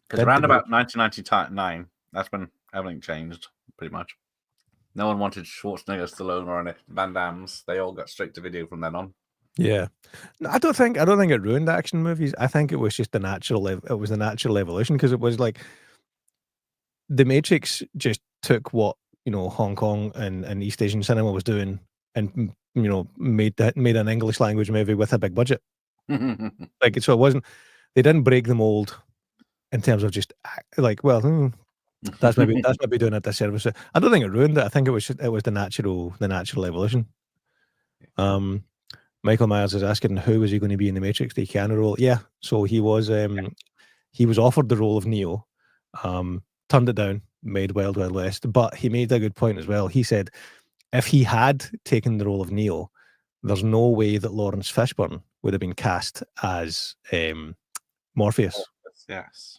because around about 1999, that's when everything changed. Pretty much, no one wanted Schwarzenegger, Stallone, or any Van Damme's. They all got straight to video from then on. Yeah, no, I don't think it ruined action movies. I think it was just the natural. It was the natural evolution, because it was like The Matrix just took what Hong Kong and East Asian cinema was doing, and made an English language movie with a big budget. Like, so it wasn't, they didn't break the mold in terms of just that's maybe doing a disservice. I don't think it ruined it. I think it was the natural evolution. Michael Myers is asking, who was he going to be in the Matrix? The Keanu role? Yeah. So he was offered the role of Neo, turned it down, made Wild Wild West. But he made a good point as well. He said if he had taken the role of Neo, there's no way that Lawrence Fishburne would have been cast as Morpheus. Yes.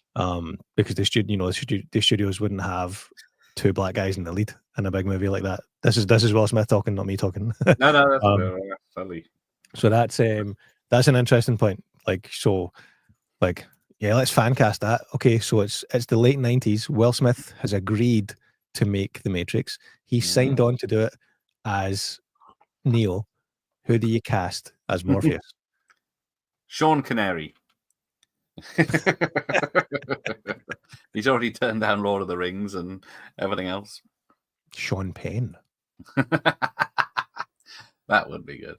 Because the studios wouldn't have two black guys in the lead in a big movie like that. This is Will Smith talking, not me talking. No, that's silly. So that's an interesting point. Let's fan cast that. Okay, so it's the late 90s. Will Smith has agreed to make The Matrix. He signed on to do it as Neo. Who do you cast as Morpheus? Sean Connery. He's already turned down Lord of the Rings and everything else. Sean Penn. That would be good.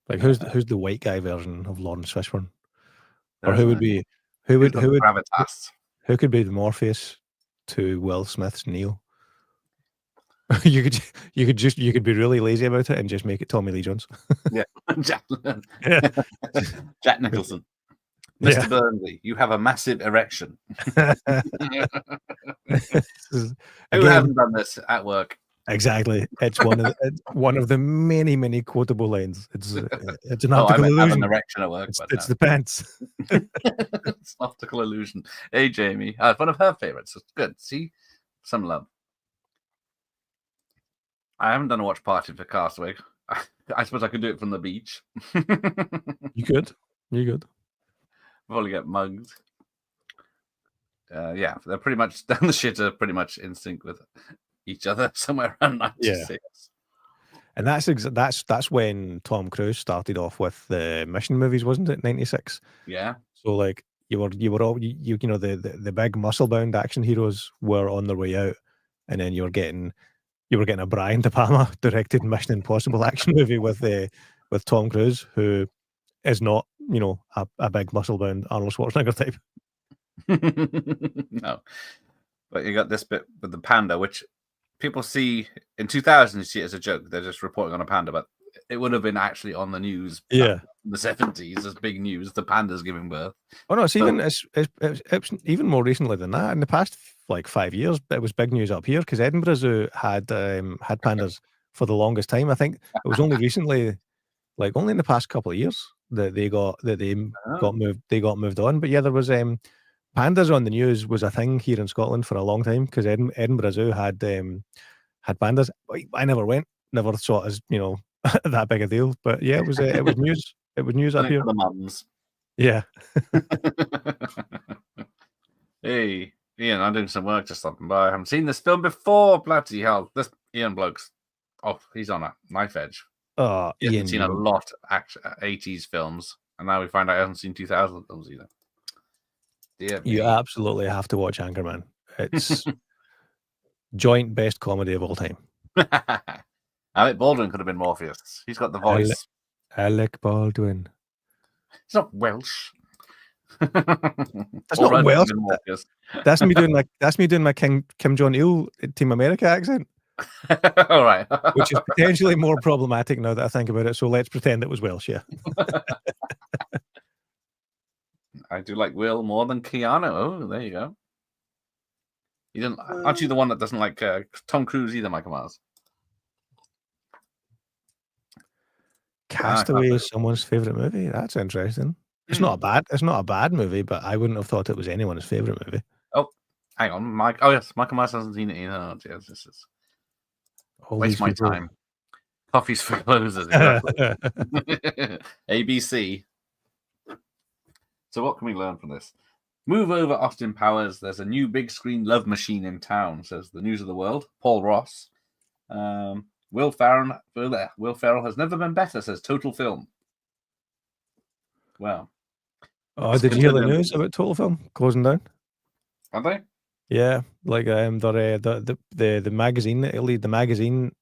Like, who's the white guy version of Lawrence Fishburne? Or who could be the Morpheus to Will Smith's Neo? you could be really lazy about it and just make it Tommy Lee Jones. Yeah. Jack Nicholson. Mr. Burnley, you have a massive erection. Who hasn't done this at work? Exactly. It's one of the many, many quotable lines. It's an optical illusion. Have an erection at work. It's the pants. It's an optical illusion. Hey, Jamie. One of her favorites. It's good. See? Some love. I haven't done a watch party for Castaway. I suppose I could do it from the beach. You could. Probably get mugged. Yeah, they're pretty much down the shitter, pretty much in sync with each other somewhere around 96. Yeah. And that's when Tom Cruise started off with the Mission movies, wasn't it? 96. Yeah. So like you were all the big muscle bound action heroes were on their way out, and then you were getting a Brian De Palma directed Mission Impossible action movie with Tom Cruise, who is not a big muscle bound Arnold Schwarzenegger type. No, but you got this bit with the panda, which people see in 2000. You see it as a joke; they're just reporting on a panda, but it would have been actually on the news. Yeah, in the 70s as big news. The panda's giving birth. Oh no, it's even more recently than that. In the past 5 years, it was big news up here because Edinburgh Zoo had pandas for the longest time. I think it was only recently, only in the past couple of years, that they got moved. They got moved on. But yeah, there was pandas on the news was a thing here in Scotland for a long time because Edinburgh Zoo had pandas. I never went, never saw it as that big a deal. But yeah, it was news. It was news up here. For the mums. Yeah. Hey, Ian, I'm doing some work just stopping by. I haven't seen this film before. Bloody hell. This Ian bloke's he's on a knife edge. Oh, he hasn't seen a lot of 80s films, and now we find out he hasn't seen 2000 films either. Dear you absolutely have to watch Anchorman. It's joint best comedy of all time. Alec Baldwin could have been Morpheus. He's got the voice. Alec Baldwin. It's not Welsh. That's not Welsh. That's me doing my Kim Jong-il Team America accent. All right. Which is potentially more problematic now that I think about it. So let's pretend it was Welsh, yeah. I do like Will more than Keanu. Oh, there you go. Aren't you the one that doesn't like Tom Cruise either, Michael Myers? Castaway is someone's favorite movie. That's interesting. It's not a bad movie, but I wouldn't have thought it was anyone's favorite movie. Oh, hang on, Mike. Oh yes, Michael Myers hasn't seen it either. Oh, yes, this is waste my time. Coffees for closers. Exactly. ABC. So what can we learn from this? Move over, Austin Powers. There's a new big screen love machine in town, says the News of the World. Paul Ross. Will Ferrell has never been better, says Total Film. Well. Oh, did you hear the news about Total Film closing down? Are they? Yeah, like the magazine, the magazine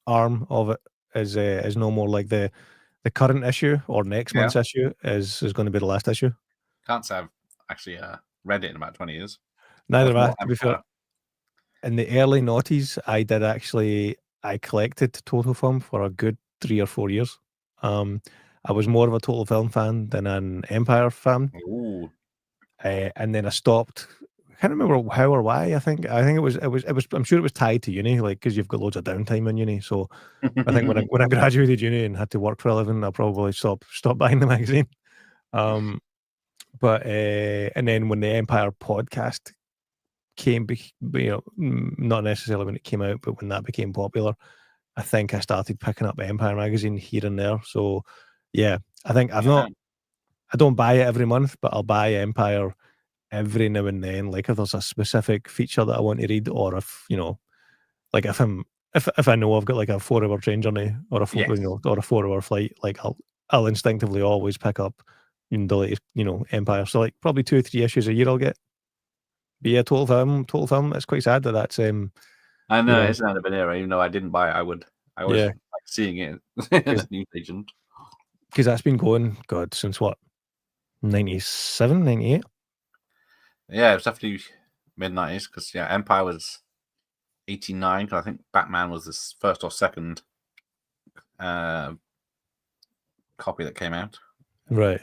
arm of it is no more like the current issue or next Yeah. month's issue is going to be the last issue. Can't say I've actually read it in about 20 years. Neither That's have I, more to be fair. Empire. In the early noughties, I collected Total Film for a good 3 or 4 years. I was more of a Total Film fan than an Empire fan. Ooh. And then I stopped. I can't remember how or why. I think it was. I'm sure it was tied to uni, like because you've got loads of downtime in uni. So I think when I graduated uni and had to work for a living, I probably stopped buying the magazine. But and then when the Empire podcast came, not necessarily when it came out, but when that became popular, I think I started picking up Empire magazine here and there. So yeah, I think I don't buy it every month, but I'll buy Empire every now and then. Like if there's a specific feature that I want to read, or if like if I know I've got like a 4-hour train journey or a 4-hour flight, like I'll instinctively always pick up the latest, Empire. So like probably 2 or 3 issues a year I'll get. But yeah, Total Film. It's quite sad that's I know it's not a Banera, even though I didn't buy it. I was like seeing it as a news agent. Because that's been going, God, since what, 97, 98? Yeah, it was definitely mid-90s because Empire was 89. I think Batman was the first or second copy that came out. Right.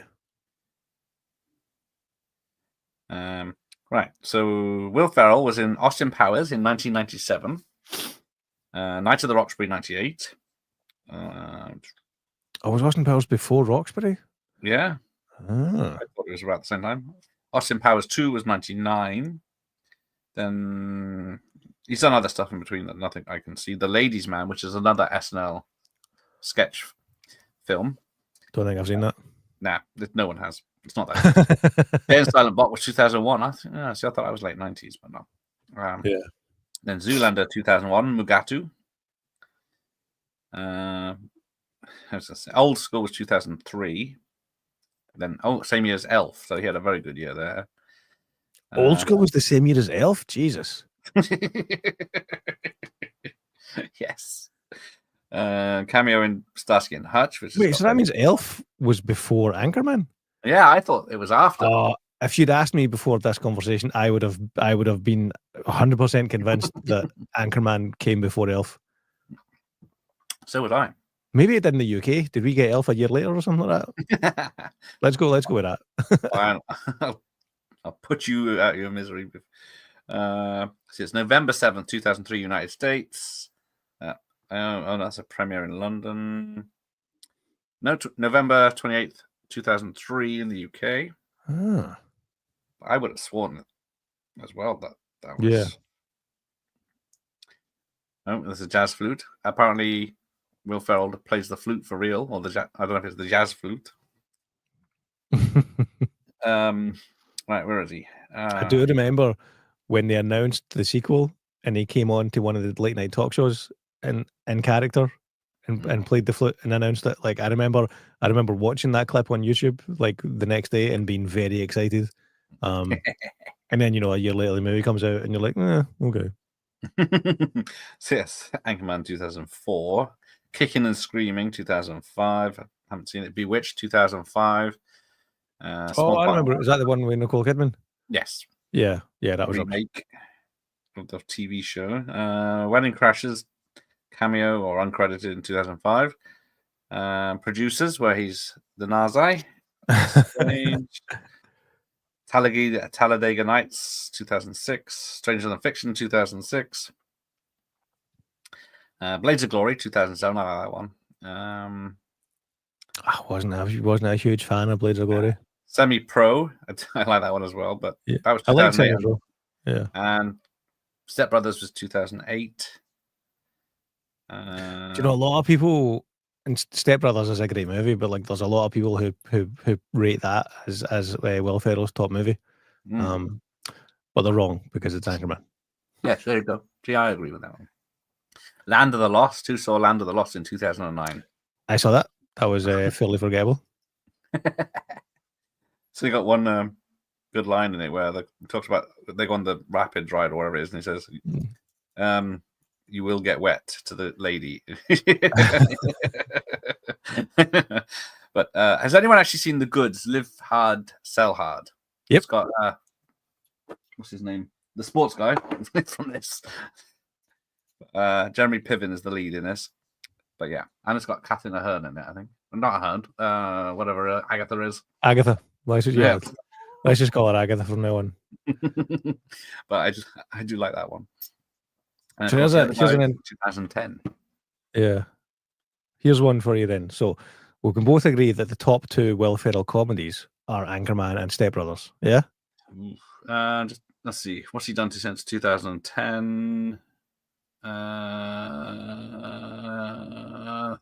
Right. So Will Ferrell was in Austin Powers in 1997. Night of the Roxbury 98. Was Austin Powers before Roxbury? Yeah. Ah. I thought it was about the same time. Austin Powers 2 was 99. Then he's done other stuff in between that nothing I can see. The Ladies' Man, which is another SNL sketch film. Don't think I've seen that. Nah, no one has. It's not that. Jay and Silent Bob was 2001. I thought I was late 90s, but no. Yeah. Then Zoolander 2001, Mugatu. Old School was 2003. Then same year as Elf, so he had a very good year there. Old School was the same year as Elf. Jesus. Yes. Cameo in Starsky and Hutch. Wait, so that means Elf was before Anchorman? Yeah, I thought it was after. If you'd asked me before this conversation, I would have been 100% convinced that Anchorman came before Elf. So would I. Maybe it did in the UK. Did we get Elf a year later or something like that? Let's go with that. I'll put you out of your misery. So it's November 7th, 2003, United States. That's a premiere in London. No, November 28th, 2003 in the UK. I would have sworn it as well that was. Yeah. Oh, there's a jazz flute. Apparently, Will Ferrell plays the flute for real, or I don't know if it's the jazz flute. Right, where is he? I do remember when they announced the sequel and he came on to one of the late night talk shows in character and played the flute and announced it. Like I remember watching that clip on YouTube like the next day and being very excited. And then a year later the movie comes out and you're like, okay. So yes, Anchorman 2004, Kicking and Screaming 2005. I haven't seen it. Bewitched 2005. I remember. Was that the one with Nicole Kidman? Yes. Yeah, that was a remake of the TV show. Wedding Crashers cameo or uncredited in 2005. Producers, where he's the Nazai. Talladega Nights 2006. Stranger Than Fiction 2006. Blades of Glory 2007. I like that one. I wasn't a huge fan of Blades of Glory. Semi-Pro, I like that one as well, but that was 2008. I like Semi-Pro. Yeah. And Step Brothers was 2008. Do you know a lot of people? And Step Brothers is a great movie, but like there's a lot of people who rate that as Will Ferrell's top movie. But they're wrong because it's Anchorman. Yes, there you go. Gee, I agree with that one. Land of the Lost. Who saw Land of the Lost in 2009? I saw that. That was fairly forgettable. So you got one good line in it where they talks about they go on the rapids ride or whatever it is, and he says, "You will get wet," to the lady. But has anyone actually seen The Goods? Live Hard, Sell Hard. Yep. It's got what's his name? The sports guy from this. Jeremy Piven is the lead in this. But yeah, and it's got Catherine Ahern in it, I think. Not Ahern, whatever Agatha is. Agatha. Let's just call her Agatha from now on. But I do like that one. So here's an 2010. Yeah. Here's one for you then. So we can both agree that the top two Will Ferrell comedies are Anchorman and Step Brothers. Yeah? Just let's see. What's he done since 2010?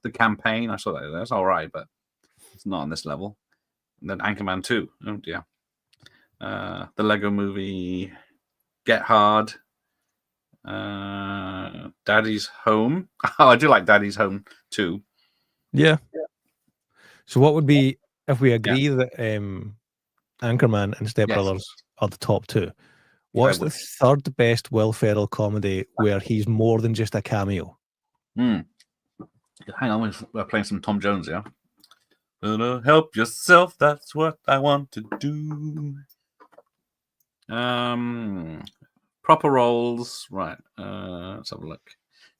The Campaign. I saw that. That's all right, but it's not on this level. And then Anchorman 2. Oh dear. The Lego Movie. Get Hard. Daddy's Home. Oh, I do like Daddy's Home too. Yeah. So what would be if we agree that Anchorman and Step Brothers are the top two? What's the third best Will Ferrell comedy where he's more than just a cameo? Hang on, we're playing some Tom Jones, yeah. Help yourself, that's what I want to do. Proper roles, right? Let's have a look.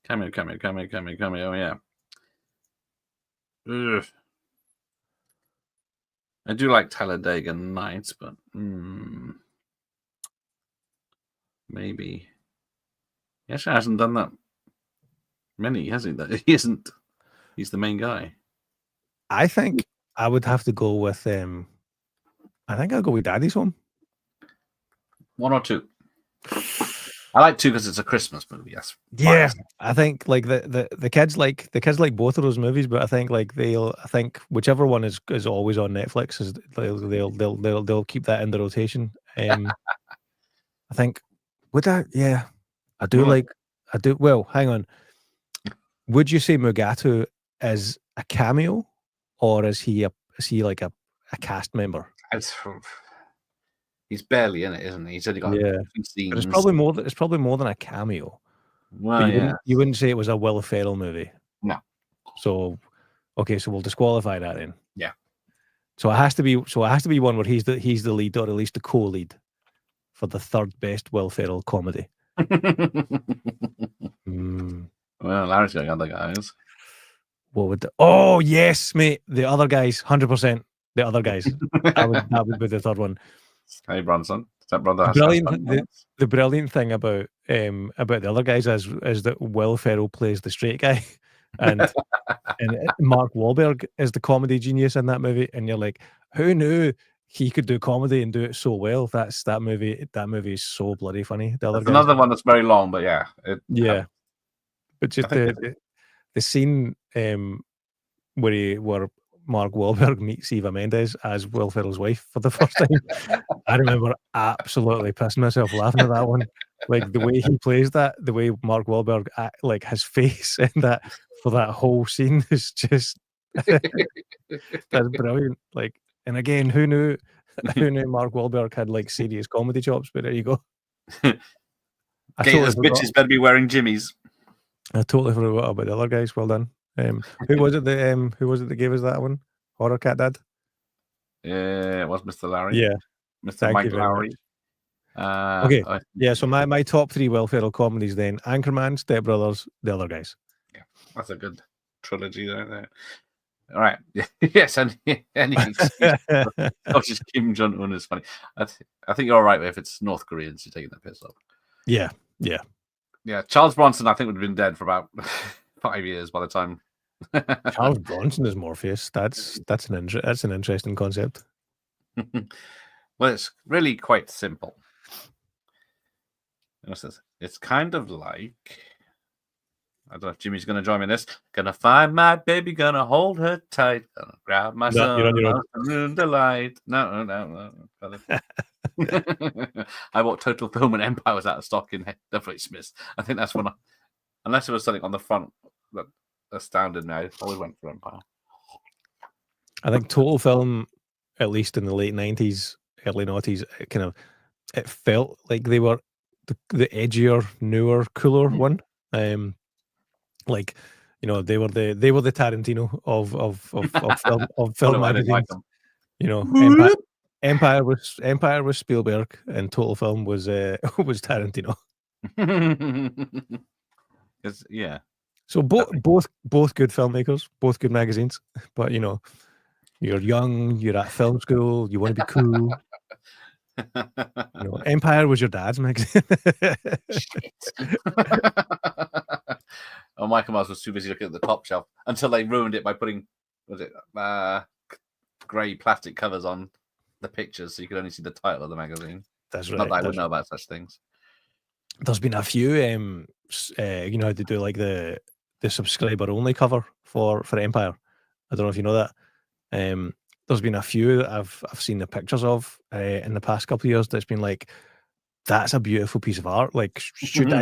Cameo. Oh yeah. Ugh. I do like Talladega Nights, but maybe he actually hasn't done that many, has he? That he isn't. He's the main guy. I think I would have to go with. I think I'll go with Daddy's Home. 1 or 2. I like 2 because it's a Christmas movie. Yes. Yeah, I think like the kids like both of those movies, but I think whichever one is always on Netflix is they'll keep that in the rotation. I think would that I do. Well, hang on. Would you say Mugatu is a cameo, or is he like a cast member? He's barely in it, isn't he? He's only got a few scenes. But it's probably more than a cameo. Well, you wouldn't say it was a Will Ferrell movie. No. So, okay, so we'll disqualify that then. Yeah. So it has to be one where he's the lead, or at least the co-lead, for the third best Will Ferrell comedy. Well, Larry's got other guys. What would? Oh yes, mate. The other guys, 100%. The other guys. that would be the third one. Hey, Bronson. Step brother. The brilliant thing about the other guys is that Will Ferrell plays the straight guy, and Mark Wahlberg is the comedy genius in that movie. And you're like, who knew he could do comedy and do it so well? That movie is so bloody funny. Another one that's very long, but yeah. But just the scene where Mark Wahlberg meets Eva Mendes as Will Ferrell's wife for the first time. I remember absolutely pissing myself laughing at that one. Like the way he plays that, the way Mark Wahlberg like his face in that for that whole scene is just that's brilliant. Like, and again, who knew Mark Wahlberg had like serious comedy chops? But there you go. Those bitches better be wearing jimmies. I totally forgot about the other guys. Well done. Who was it that gave us that one? Horror Cat Dad? Yeah, it was Mr. Larry. Yeah. Mr. Mike Lowry. Okay. So my top 3 Will Ferrell comedies then: Anchorman, Step Brothers, The Other Guys. Yeah, that's a good trilogy there. All right. Yes, and just Kim Jong-un is funny. I think you're all right if it's North Koreans you're taking the piss off. Yeah. Charles Bronson, I think, would have been dead for about 5 years by the time. Charles Bronson is Morpheus. That's an interesting concept. Well, it's really quite simple. It's kind of like, I don't know if Jimmy's going to join me in this. Gonna find my baby, gonna hold her tight, gonna grab my son, delight. No. I bought Total Film and Empire was out of stock in definitely Smith's. I think that's when unless it was something on the front that astounded me, I always went for Empire. I think Total Film, at least in the late 90s, early noughties, it felt like they were the edgier, newer, cooler one. Like, they were the Tarantino of film I didn't like magazines. them. Empire was Spielberg, and Total Film was was Tarantino. Yeah. So both good filmmakers, both good magazines. But you're young, you're at film school, you want to be cool. Empire was your dad's magazine. Oh, Michael Myers was too busy looking at the top shelf until they ruined it by putting grey plastic covers on the pictures, so you could only see the title of the magazine. That's right. Not that I would know about such things. There's been a few, how to do like the subscriber only cover for Empire. I don't know if you know that. There's been a few that I've seen the pictures of in the past couple of years. That's been like, that's a beautiful piece of art. Like, should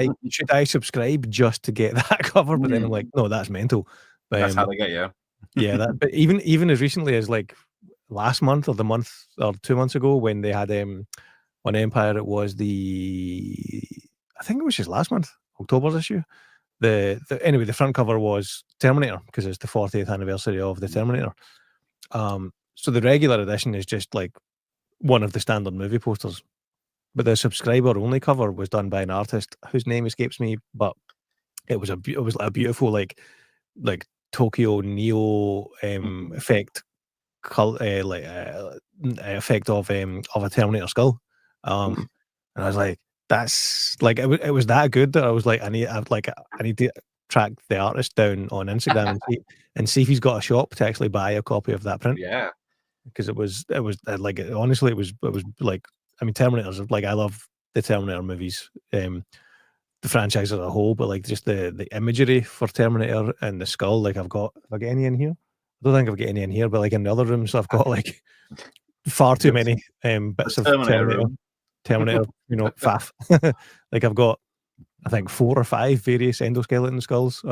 I subscribe just to get that cover? But then I'm like, no, that's mental. That's how they get you. Yeah, but even as recently as like last month or the month or 2 months ago, when they had on Empire, it was I think it was just last month, October's issue. Anyway, the front cover was Terminator, because it's the 40th anniversary of the Terminator. So the regular edition is just like one of the standard movie posters, but the subscriber only cover was done by an artist whose name escapes me, but it was a beautiful like Tokyo Neo effect, effect of a Terminator skull, and I was like, that's like, it was that good that I was like, I need to track the artist down on Instagram and see if he's got a shop to actually buy a copy of that print. Yeah, because it was like, honestly, it was like, I mean, Terminator's like, I love the Terminator movies, the franchise as a whole, but like just the imagery for Terminator and the skull. Like, have I got any in here? I don't think I've got any in here, but like in the other rooms, I've got like far too many bits of Terminator, faff. Like, I've got, I think, 4 or 5 various endoskeleton skulls.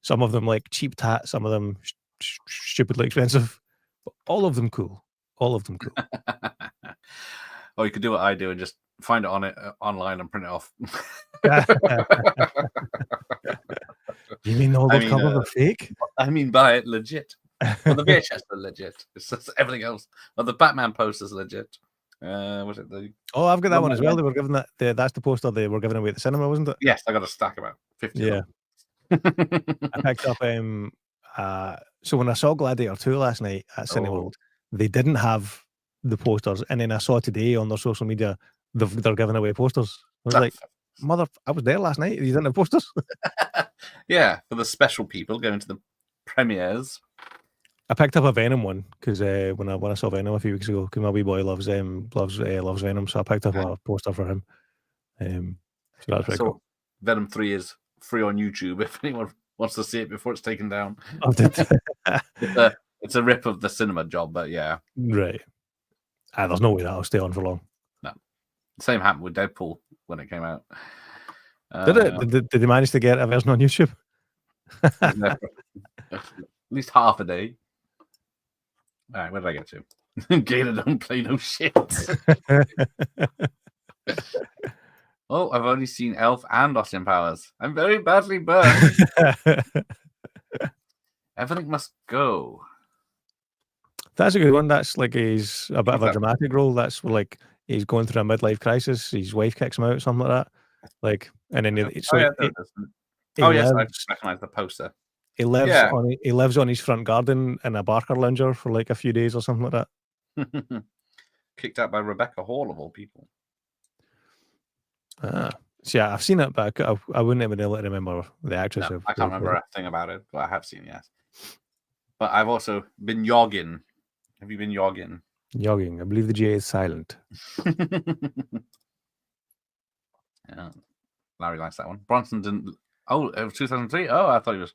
Some of them like cheap tat, some of them stupidly expensive, but all of them cool. All of them cool. Or you could do what I do and just find it online and print it off. You mean all those covers are fake? I mean, buy it legit. Well, the VHS are legit. It's just everything else. Well, the Batman poster's legit. Was it the? Oh, I've got that one as well. They were giving that. That's the poster they were giving away at the cinema, wasn't it? Yes, I got a stack about 50. Yeah. I picked up. So when I saw Gladiator 2 last night at Cineworld, they didn't have the posters, and then I saw today on their social media they're giving away posters. I was like, mother, I was there last night. You didn't have posters? Yeah, for the special people going to the premieres. I picked up a Venom one because when I saw Venom a few weeks ago, because my wee boy loves Venom, so I picked up a poster for him. So that's pretty cool. Venom 3 is free on YouTube if anyone wants to see it before it's taken down. It's a rip of the cinema job, but yeah. Right. There's no way that'll stay on for long. No. Same happened with Deadpool when it came out. Did it? Did they manage to get a version on YouTube? At least half a day. All right, where did I get to? Gator don't play no shit. Oh, I've only seen Elf and Austin Powers. I'm very badly burned. Everything must go. That's a good one. That's like, he's a bit of a dramatic role. That's like he's going through a midlife crisis. His wife kicks him out, something like that. Like, and then I just recognize the poster. He lives on his front garden in a Barker lounger for like a few days or something like that. Kicked out by Rebecca Hall of all people. So yeah, I've seen it, but I wouldn't even be able to remember the actress. No, I can't remember a thing about it, but I have seen, yes. But I've also been yogging. Have you been yogging? Yogging. I believe the J is silent. Yeah. Larry likes that one. Bronson didn't. Oh, it was 2003? Oh, I thought it was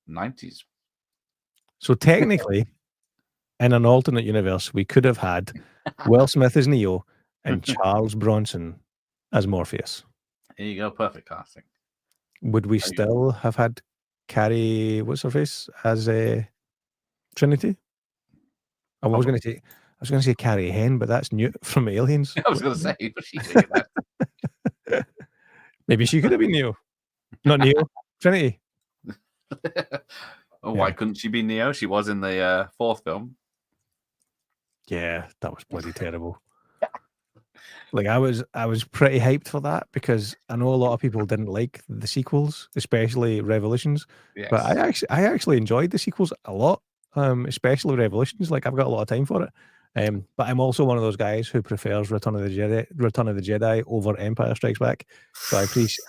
90s. So technically, in an alternate universe, we could have had Will Smith as Neo and Charles Bronson as Morpheus. There you go. Perfect casting. Would we still have had Carrie, what's her face, as Trinity? I was going to was going to say Carrie Hen, but that's Newt from Aliens. I was going to say, but she didn't get that. Maybe she could have been Neo. Not Neo, Trinity. Why couldn't she be Neo? She was in the fourth film. Yeah, that was bloody terrible. Like I was pretty hyped for that because I know a lot of people didn't like the sequels, especially Revolutions. Yes. But I actually enjoyed the sequels a lot, especially Revolutions. Like I've got a lot of time for it. But I'm also one of those guys who prefers Return of the Jedi over Empire Strikes Back. So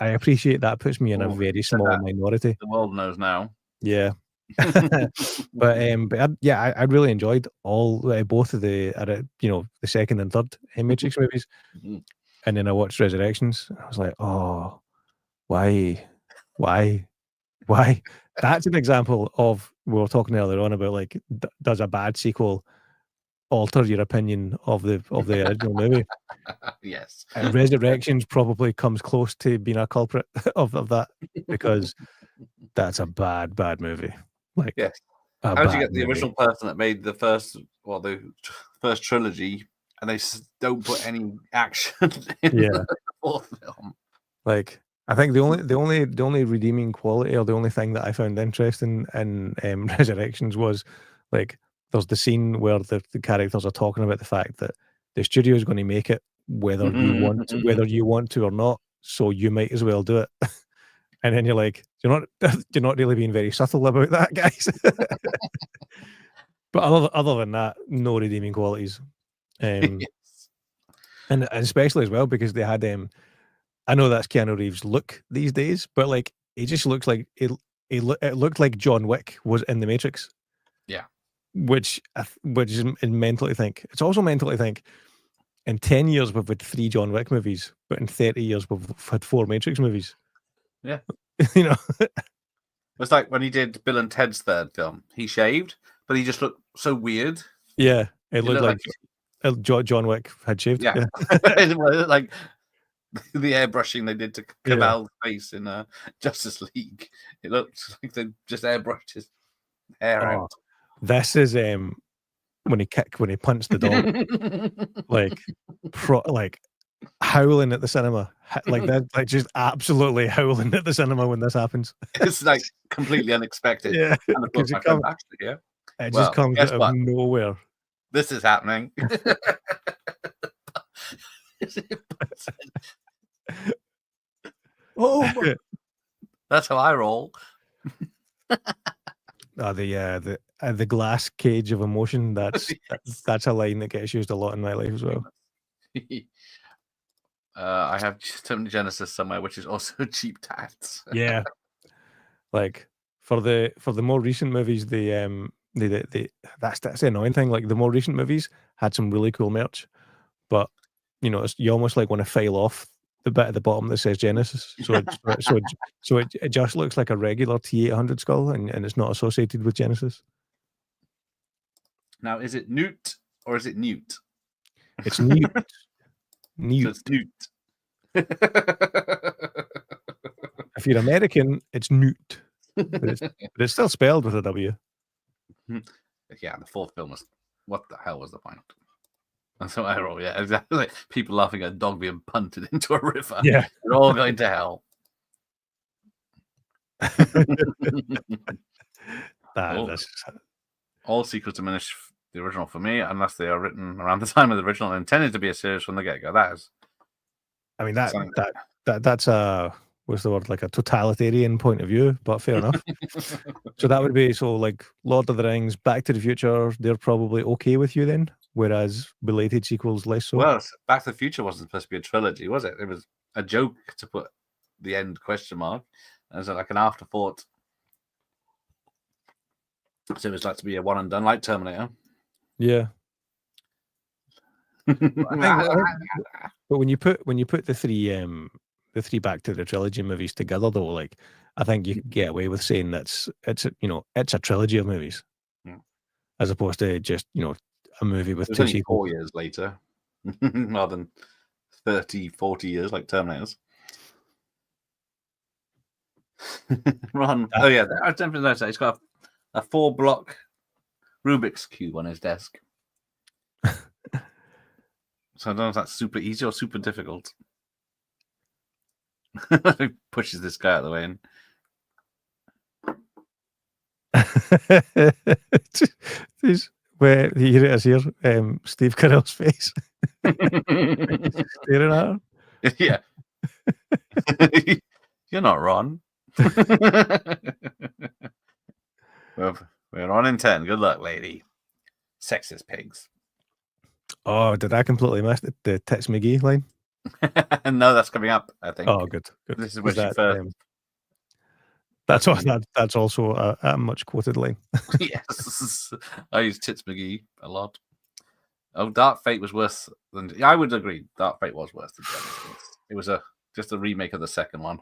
I appreciate that puts me in a very small minority. The world knows now. Yeah. but I really enjoyed both of the the second and third Matrix movies, and then I watched Resurrections. I was like, oh, why? That's an example of, we were talking earlier on about like, does a bad sequel alter your opinion of the original movie? Yes. And Resurrections probably comes close to being a culprit of that, because that's a bad movie. Like, yes. How did you get the original person that made the first trilogy, and they don't put any action in the fourth film? Like, I think the only redeeming quality, or the only thing that I found interesting in Resurrections, was like, there's the scene where the characters are talking about the fact that the studio is going to make it whether you want to or not, so you might as well do it. And then you're like, you're not really being very subtle about that, guys. But other than that, no redeeming qualities. And especially as well because they had I know that's Keanu Reeves' look these days, but like, he just looks like it looked like John Wick was in the Matrix. Yeah. Which is mental to think. It's also mental to think, in 10 years we've had 3 John Wick movies, but in 30 years we've had 4 Matrix movies. Yeah. It's like when he did Bill and Ted's third film. He shaved, but he just looked so weird. Yeah, it looked like John Wick had shaved. Yeah. Like the airbrushing they did to Cabal's face in Justice League. It looked like they just airbrushed his hair out. This is when he punched the dog, like howling at the cinema, like that, like just absolutely howling at the cinema when this happens. It's like completely unexpected. Yeah, and of course, it just comes out of nowhere. This is happening. Oh, that's how I roll. The glass cage of emotion. That's a line that gets used a lot in my life as well. I have Tony Genesis somewhere, which is also cheap tats. Yeah, like for the more recent movies, that's the annoying thing. Like, the more recent movies had some really cool merch, but you almost like want to file off the bit at the bottom that says Genesis, so it just looks like a regular T800 skull, and it's not associated with Genesis. Now, is it Newt or is it Newt? It's Newt. Newt. So it's Newt. If you're American, it's Newt, but it's still spelled with a W. Yeah, the fourth film was, what the hell was the point? That's what I roll. Yeah, exactly. Like people laughing at a dog being punted into a river. Yeah, they're all going to hell. All sequels diminish the original for me, unless they are written around the time of the original and intended to be a series from the get-go. That is, I mean, that's a, what's the word, like a totalitarian point of view, but fair enough. So that would be, like Lord of the Rings, Back to the Future, they're probably okay with you then, whereas belated sequels less so. Well, Back to the Future wasn't supposed to be a trilogy, was it? It was a joke to put the end question mark as like an afterthought. So it was like to be a one and done, like Terminator. Yeah. But when you put the three Back to the Trilogy movies together, though, like, I think you can get away with saying it's a trilogy of movies, as opposed to just a movie with two sequels. 4 years later, rather than 30, 40 years like Terminators. Ron, oh yeah, I don't know. He's got a 4-block Rubik's Cube on his desk. So I don't know if that's super easy or super difficult. He pushes this guy out of the way. Where here it is here, Steve Carell's face. Staring at her. Yeah. You're not wrong. We're on in 10. Good luck, lady. Sexist pigs. Oh, did I completely miss it? The Tits McGee line? No, that's coming up, I think. Oh, good. This is where she first. That's also a much quoted line. Yes. I use Tits McGee a lot. Oh, Dark Fate was worse than. Yeah, I would agree. Dark Fate was worse than Genesis. It was just a remake of the second one.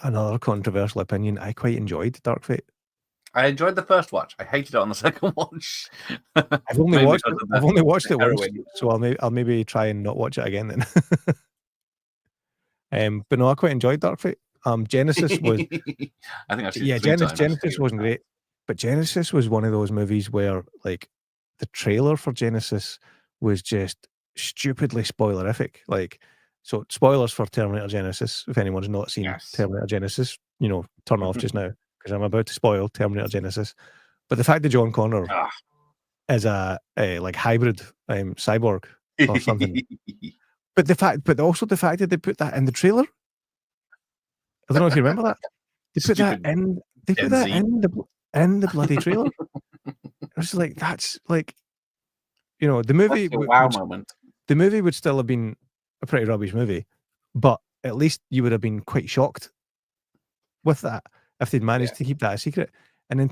Another controversial opinion. I quite enjoyed Dark Fate. I enjoyed the first watch. I hated it on the second watch. I've only watched it once, so I'll maybe try and not watch it again then. But no, I quite enjoyed Dark Fate. Genesis was. I think I've seen it 3 times. Genesis wasn't great, but Genesis was one of those movies where like the trailer for Genesis was just stupidly spoilerific. Like, so spoilers for Terminator Genesis. If anyone's not seen Terminator Genesis, turn off just now because I'm about to spoil Terminator Genesis. But the fact that John Connor is a like hybrid cyborg or something, but also the fact that they put that in the trailer. I don't know if you remember that. They put that in. They put that in the bloody trailer. I was like, that's like, the movie. Wow moment. The movie would still have been a pretty rubbish movie, but at least you would have been quite shocked with that if they'd managed to keep that a secret. And in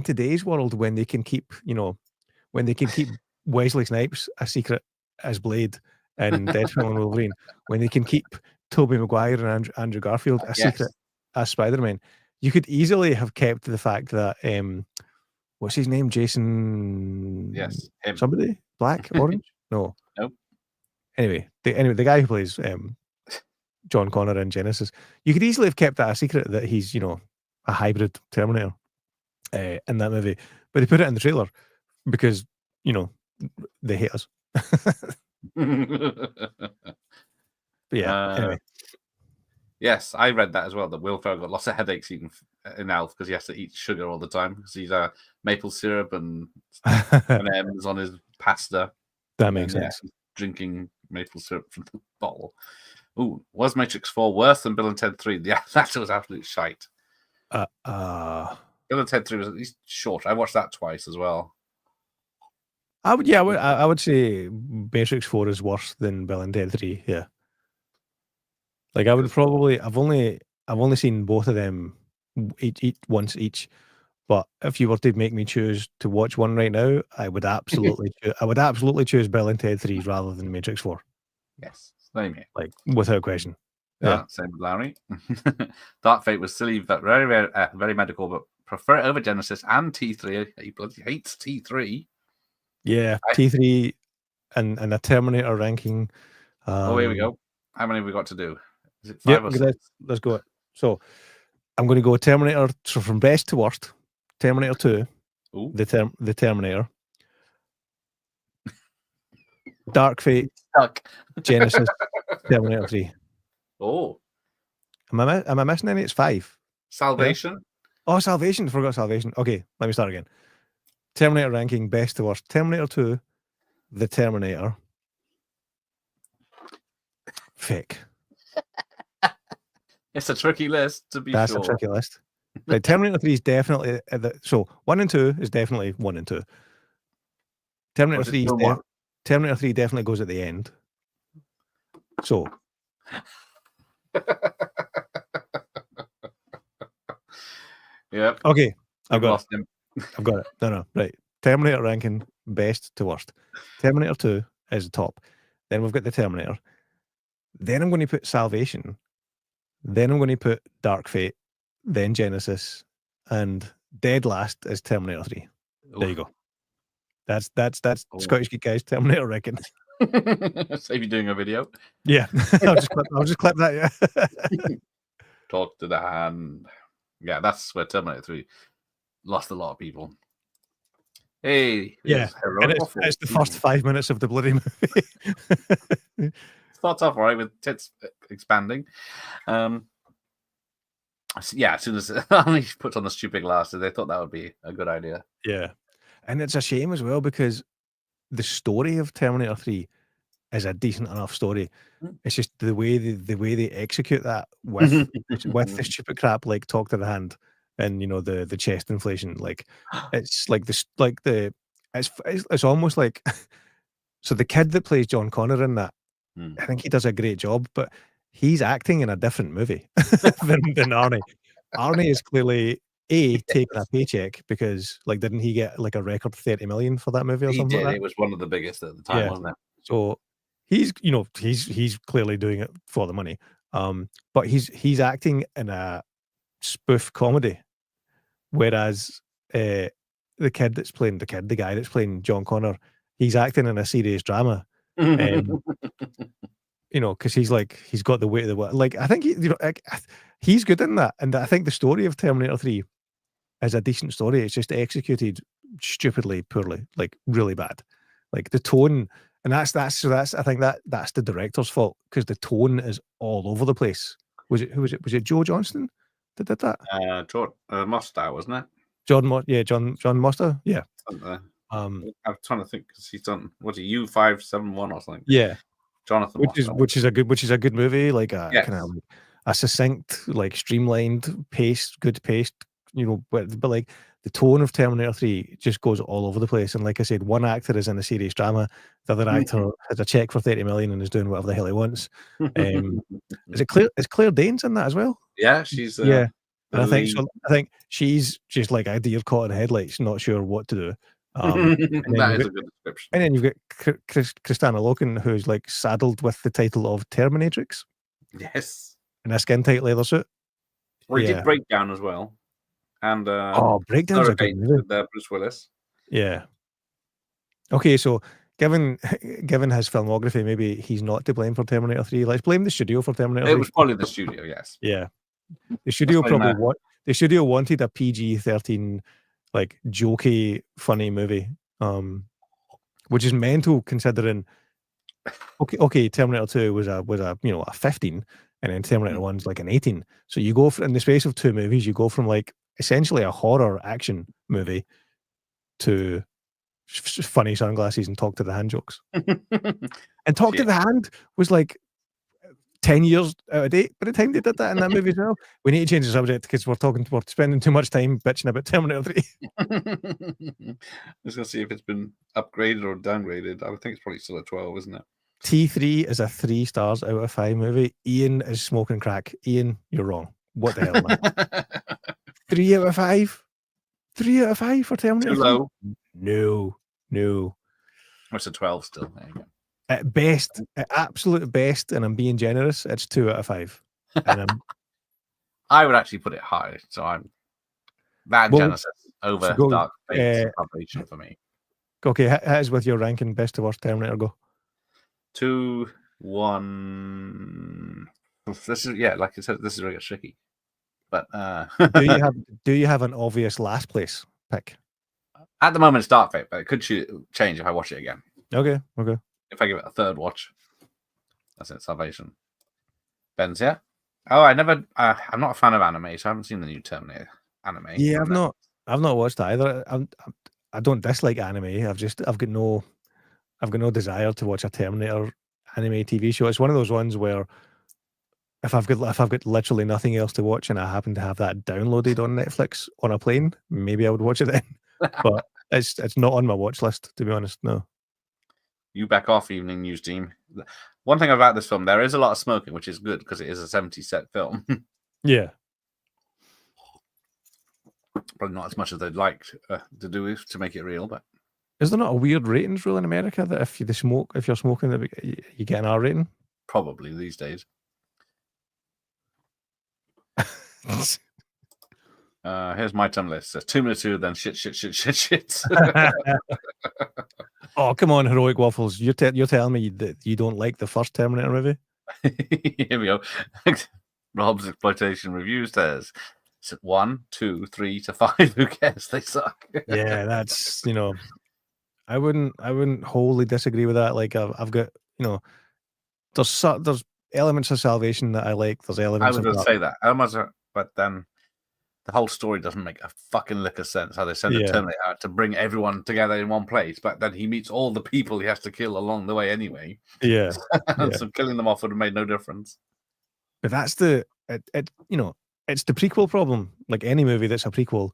today's world, when they can keep, Wesley Snipes a secret as Blade and Deadpool and Wolverine, when they can keep Tobey Maguire and Andrew Garfield a secret as Spider-Man, you could easily have kept the fact that what's his name, Jason? Yes, him. Somebody black, orange? No. Nope. Anyway, the guy who plays John Connor in Genesis, you could easily have kept that a secret that he's a hybrid Terminator in that movie, but they put it in the trailer because they hate us. But yeah. Anyway. Yes, I read that as well. That Will Ferrell got lots of headaches eating in Elf because he has to eat sugar all the time because he's maple syrup and M&Ms on his pasta. That makes sense. Drinking maple syrup from the bottle. Ooh, was Matrix 4 worse than Bill and Ted 3? Yeah, that was absolute shite. Bill and Ted 3 was at least short. I watched that twice as well. I would say Matrix 4 is worse than Bill and Ted 3. Yeah. Like I would probably, I've only seen both of them once each. But if you were to make me choose to watch one right now, I would absolutely, choose Bill and Ted 3 rather than Matrix 4. Yes, same here. Like without question. Yeah, same with Larry. Dark Fate was silly, but very, very, very medical. But prefer it over Genesis and T3. He bloody hates T3. Yeah, T3 and a Terminator ranking. Here we go. How many have we got to do? Is it 5 or 6? Let's go. So I'm going to go Terminator. So from best to worst, Terminator 2, the Terminator, Dark Fate, Genesis, Terminator 3. Oh, am I missing any? It's 5. Salvation. Yeah? Oh, Salvation! Forgot Salvation. Okay, let me start again. Terminator ranking best to worst. Terminator 2, the Terminator. Fake. It's a tricky list to be That's sure. A tricky list. Like Terminator 3 is definitely so 1 and 2 is definitely 1 and 2. Terminator 3 Terminator 3 definitely goes at the end. So yeah. Okay. I've got it. No. Right. Terminator ranking best to worst. Terminator 2 is the top. Then we've got the Terminator. Then I'm going to put Salvation. Then I'm going to put Dark Fate. Then Genesis. And dead last is Terminator 3. Ooh. There you go. That's Scottish Geek Guys Terminator ranking. So you're doing a video? Yeah. I'll just clip that, yeah. Talk to the hand. Yeah, that's where Terminator 3 lost a lot of people. Hey, Yeah, heroic and waffle. it's the first 5 minutes of the bloody movie. Starts off right with tits expanding. Yeah, as soon as he puts on the stupid glasses, they thought that would be a good idea. Yeah, and it's a shame as well because the story of Terminator 3 is a decent enough story. It's just the way they execute that with the stupid crap like talk to the hand and the chest inflation. Like it's like this like the it's almost like so the kid that plays John Connor in that, I think he does a great job, but he's acting in a different movie than Arnie. Arnie is clearly taking a paycheck because didn't he get like a record 30 million for that movie or He something did. like that? It was one of the biggest at the time, Yeah. wasn't it? So he's he's clearly doing it for the money. But he's acting in a spoof comedy, whereas the guy that's playing John Connor, he's acting in a serious drama. Because he's got the weight of the world. Like I think he's good in that, and I think the story of Terminator 3 is a decent story. It's just executed stupidly poorly, like really bad. Like the tone, and that's I think that's the director's fault because the tone is all over the place. Was it Was it Joe Johnston that did that? John Mostow, wasn't it? John Mostow. Yeah. I'm trying to think because he's done U571 or something. Yeah. Jonathan, which is a good movie, like kind of a succinct, like streamlined good pace, but like the tone of Terminator 3 just goes all over the place. And like I said, one actor is in a serious drama, the other actor has a check for 30 million and is doing whatever the hell he wants. Is Claire Danes in that as well? Yeah, she's and I think she's just like a deer caught in headlights, not sure what to do. That is a good description. And then you've got Kristanna Loken, who's like saddled with the title of Terminatrix. Yes. In a skin tight leather suit. We did Breakdown as well. And Breakdown's a good movie. With Bruce Willis. Yeah. Okay, so given his filmography, maybe he's not to blame for Terminator 3. Let's blame the studio for Terminator 3. It was probably the studio, yes. Yeah. The studio wanted a PG-13 like jokey, funny movie, which is mental considering. Okay, Terminator 2 was a 15, and then Terminator 1's like an 18. So you go in the space of two movies, you go from like essentially a horror action movie to funny sunglasses and talk to the hand jokes. And talk to the hand was like 10 years out of date by the time they did that in that movie as well. We need to change the subject because we're spending too much time bitching about Terminator 3. I was going to see if it's been upgraded or downgraded. I would think it's probably still a 12, isn't it? T3 is a 3 stars out of 5 movie. Ian is smoking crack. Ian, you're wrong. What the hell, man? 3 out of 5? 3 out of 5 for Terminator 3? Too low. No. It's a 12 still. There you go. At best, at absolute best, and I'm being generous, it's 2 out of 5. And I would actually put it high, so I'm Genesis over Dark Fate Salvation for me. Okay, how is with your ranking best to worst Terminator go? 2, 1. This is like I said, this is really tricky. But do you have an obvious last place pick? At the moment, it's Dark Fate, but it could change if I watch it again. Okay. If I give it a third watch, that's it. Salvation. Ben's, yeah. Oh, I'm not a fan of anime, so I haven't seen the new Terminator anime. Yeah, I've not watched that either. I don't dislike anime. I've got no desire to watch a Terminator anime TV show. It's one of those ones where if I've got literally nothing else to watch and I happen to have that downloaded on Netflix on a plane, maybe I would watch it then. But it's not on my watch list, to be honest. No. You back off, Evening News team. One thing about this film, there is a lot of smoking, which is good because it is a 70 set film. Yeah. Probably not as much as they'd like to do to make it real, but is there not a weird ratings rule in America that if you're smoking, you get an R rating? Probably these days. Here's my time list. 2 minutes 2, then shit. Oh, come on, Heroic Waffles. You're telling me that you don't like the first Terminator movie? Here we go. Rob's Exploitation Review says, Is it 1, 2, 3 to 5? Who cares? They suck. Yeah, that's I wouldn't wholly disagree with that. Like I've got there's elements of Salvation that I like. There's I elements was of going to that. say that. But then the whole story doesn't make a fucking lick of sense. How they send the Yeah. Terminator out to bring everyone together in one place, but then he meets all the people he has to kill along the way anyway. Yeah. So killing them off would have made no difference. But that's it's the prequel problem. Like any movie that's a prequel,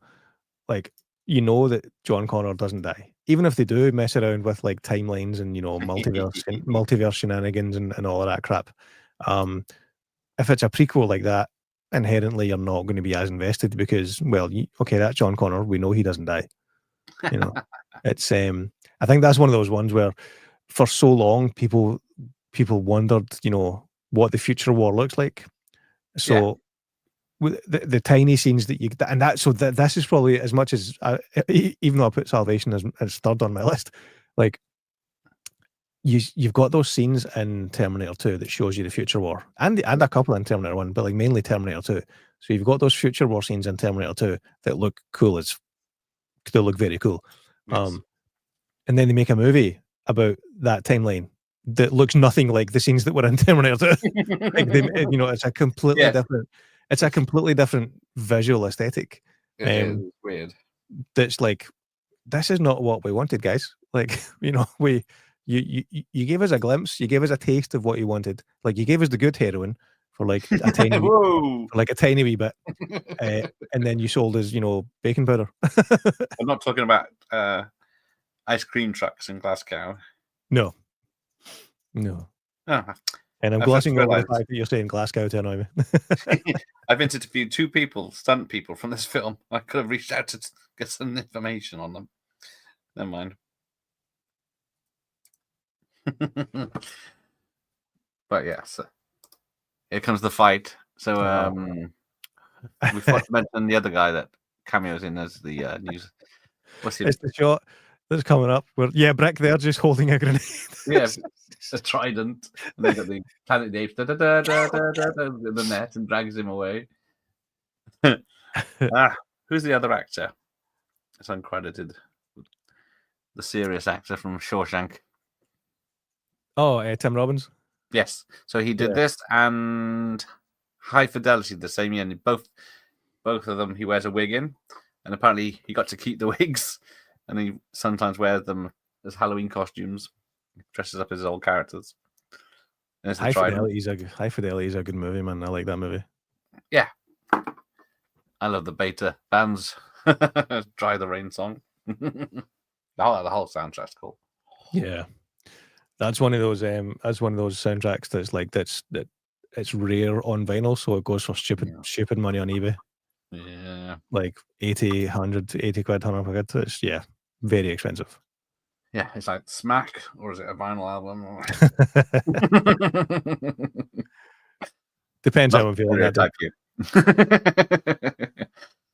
like that John Connor doesn't die. Even if they do mess around with like timelines and multiverse shenanigans and all of that crap. If it's a prequel like that, inherently you're not going to be as invested because, well, that's John Connor. We know he doesn't die. It's I think that's one of those ones where for so long people wondered, what the future war looks like. So with the tiny scenes that you and that so that this is probably as much as even though I put Salvation as third on my list, like you've got those scenes in Terminator 2 that shows you the future war and a couple in Terminator 1, but like mainly Terminator 2. So you've got those future war scenes in Terminator 2 that look cool they look very cool. Yes. And then they make a movie about that timeline that looks nothing like the scenes that were in Terminator 2. Like it's a completely different. It's a completely different visual aesthetic. It is weird. That's like, this is not what we wanted, guys. Like, you gave us a glimpse, you gave us a taste of what you wanted. Like, you gave us the good heroin for like a tiny, wee bit, and then you sold us, baking powder. I'm not talking about ice cream trucks in Glasgow. No. Oh. And I'm glossing over the fact that you're saying Glasgow to annoy me. I've interviewed 2 people, stunt people from this film. I could have reached out to get some information on them. Never mind. But yes, here comes the fight. So we forgot to mention the other guy that cameos in as the news. What's his? It's the shot that's coming up where Brick there just holding a grenade. A trident, and they got the Planet of the Apes, the net, and drags him away. Who's the other actor? It's uncredited. The serious actor from Shawshank. Oh, Tim Robbins. Yes, so he did this and High Fidelity the same year. And both of them, he wears a wig in, and apparently he got to keep the wigs, and he sometimes wears them as Halloween costumes. Dresses up his old characters. High Fidelity is a good movie, man. I like that movie. Yeah. I love the Beta Band's Dry the Rain song. the whole soundtrack's cool. Yeah. That's one of those soundtracks that's it's rare on vinyl, so it goes for stupid money on eBay. Yeah. Like 80, 100, 80 quid, 100 quid. It's very expensive. Yeah, it's like Smack, or is it a vinyl album? Depends how I'm feeling that day.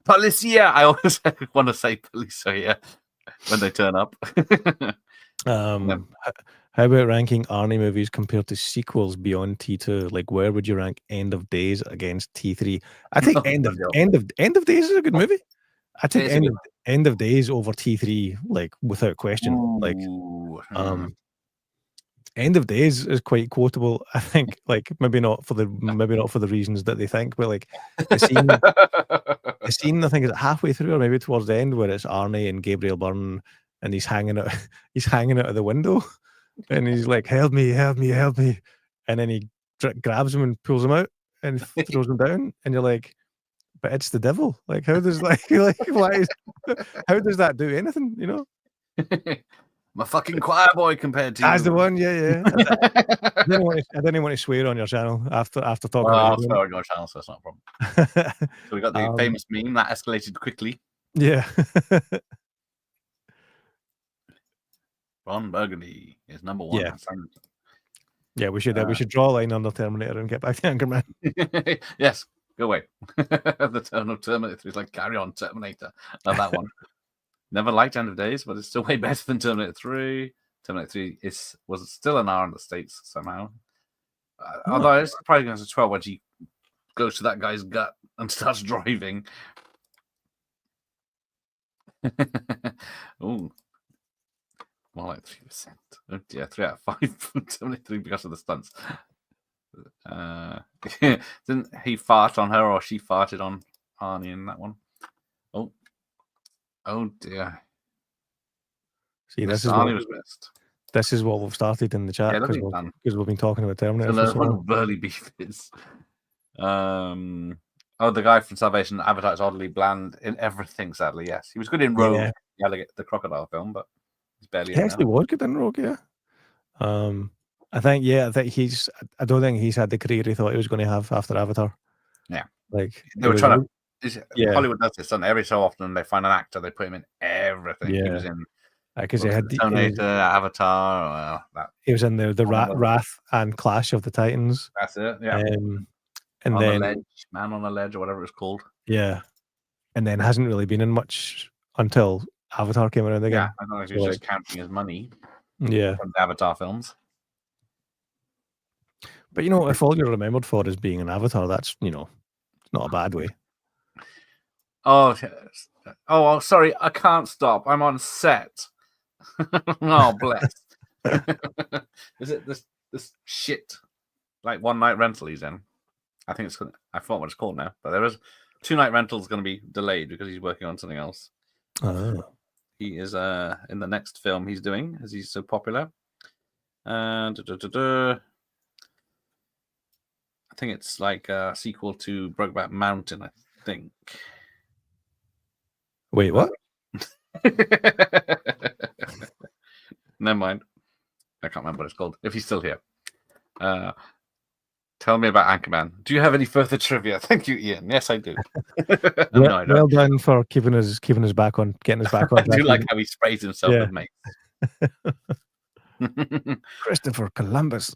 Policia! I always want to say Policia when they turn up. How about ranking Arnie movies compared to sequels beyond T2? Like, where would you rank End of Days against T3? I think End of Days is a good movie. I take End of Days over T3, like without question. Like, End of Days is quite quotable. I think, like maybe not for the reasons that they think, but like the scene I think is halfway through or maybe towards the end where it's Arnie and Gabriel Byrne and he's hanging out of the window and he's like, "Help me, help me, help me," and then he grabs him and pulls him out and throws him down, and you're like, but it's the devil. Like, how does how does that do anything? I'm a fucking choir boy compared to you. That's the one, yeah. I didn't want to swear on your channel after talking about I'll swear on your channel, so it's not a problem. So we got the famous meme that escalated quickly. Yeah. Ron Burgundy is number 1. Yeah, we should draw a line under Terminator and get back to Anchorman. Yes, go away. The turn of Terminator 3 is like, carry on, Terminator. Love that one. Never liked End of Days, but it's still way better than Terminator 3. Terminator 3 was still an R in the States somehow. Although it's probably going to 12 when he goes to that guy's gut and starts driving. Oh, more like 3%. Oh dear, 3 out of 5. 73 because of the stunts. Didn't he fart on her, or she farted on Arnie in that one? Oh dear. See, Arnie was missed. This is what we've started in the chat because we've been talking about Terminator. So that's what Burly Beef is. The guy from Salvation Avatar is oddly bland in everything. Sadly, yes, he was good in Rogue, the crocodile film, but he's barely. He actually was good in Rogue, yeah. I think he's. I don't think he's had the career he thought he was going to have after Avatar. Yeah, like they were trying to. Hollywood does this, and every so often they find an actor, they put him in everything. Yeah. He was in. Because he had Terminator, Avatar. He was in the Wrath and Clash of the Titans. That's it. Yeah. And on then the ledge, Man on a Ledge, or whatever it was called. Yeah, and then hasn't really been in much until Avatar came around again. Yeah, I don't know if he was just counting his money. Yeah, from the Avatar films. But if all you're remembered for is being an Avatar, that's not a bad way. Oh, sorry, I can't stop. I'm on set. Oh, bless. Is it this shit like one night rental he's in? I think I forgot what it's called now, but there is 2-night rentals going to be delayed because he's working on something else. Oh. He is in the next film he's doing, as he's so popular. I think it's like a sequel to Brokeback Mountain, I think. Wait, what? Never mind. I can't remember what it's called. If he's still here. Tell me about Anchorman. Do you have any further trivia? Thank you, Ian. Yes, I do. No, I don't. Well done for keeping his back on, getting his back on. I do like how he sprays himself with mace. Christopher Columbus.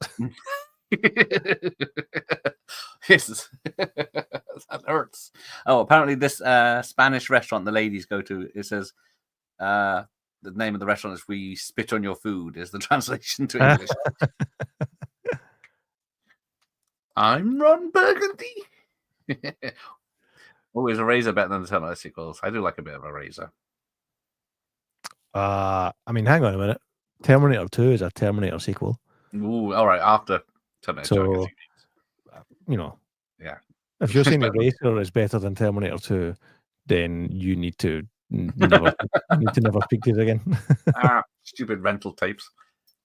Yes, that hurts. Oh, apparently this Spanish restaurant the ladies go to, it says the name of the restaurant is "We Spit on Your Food" is the translation to English. I'm Ron Burgundy. Always a razor better than the Terminator sequels. I do like a bit of a razor. I mean, hang on a minute. Terminator 2 is a Terminator sequel. Ooh, all right, after Terminator 2. Yeah. If you're saying Eraser is better than Terminator 2, then you need to never speak to it again. Stupid rental tapes.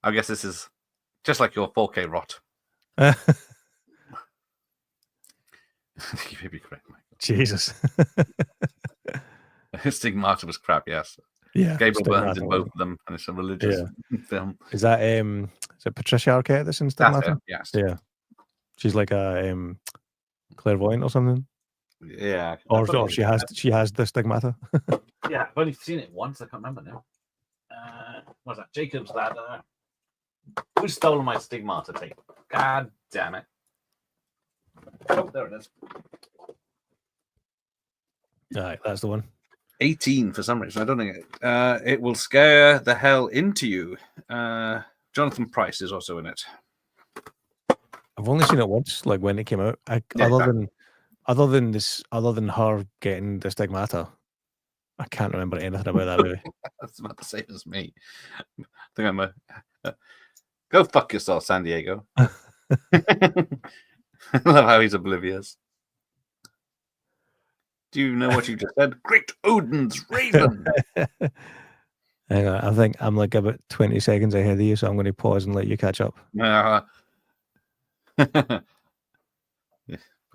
I guess this is just like your 4K rot. You may be correct, Mike. Jesus. Stigmata was crap, yes. Yeah. Gabriel Byrne's in both of them, and it's a religious film. Is it Patricia Arquette that's in Stigmata? Yes. Yeah. She's like a clairvoyant or something. Yeah. Or she has the Stigmata. Yeah, I've only seen it once. I can't remember now. What's that? Jacob's Ladder. Who's stolen my Stigmata tape? God damn it. Oh, there it is. All right, that's the one. 18 for some reason. I don't think it will scare the hell into you. Jonathan Pryce is also in it. I've only seen it once, like when it came out. Other than her getting the Stigmata, I can't remember anything about that movie. That's about the same as me. I think I'm go fuck yourself, San Diego. I love how he's oblivious. Do you know what you just said? Great Odin's Raven. Hang on, I think I'm like about 20 seconds ahead of you, so I'm going to pause and let you catch up. But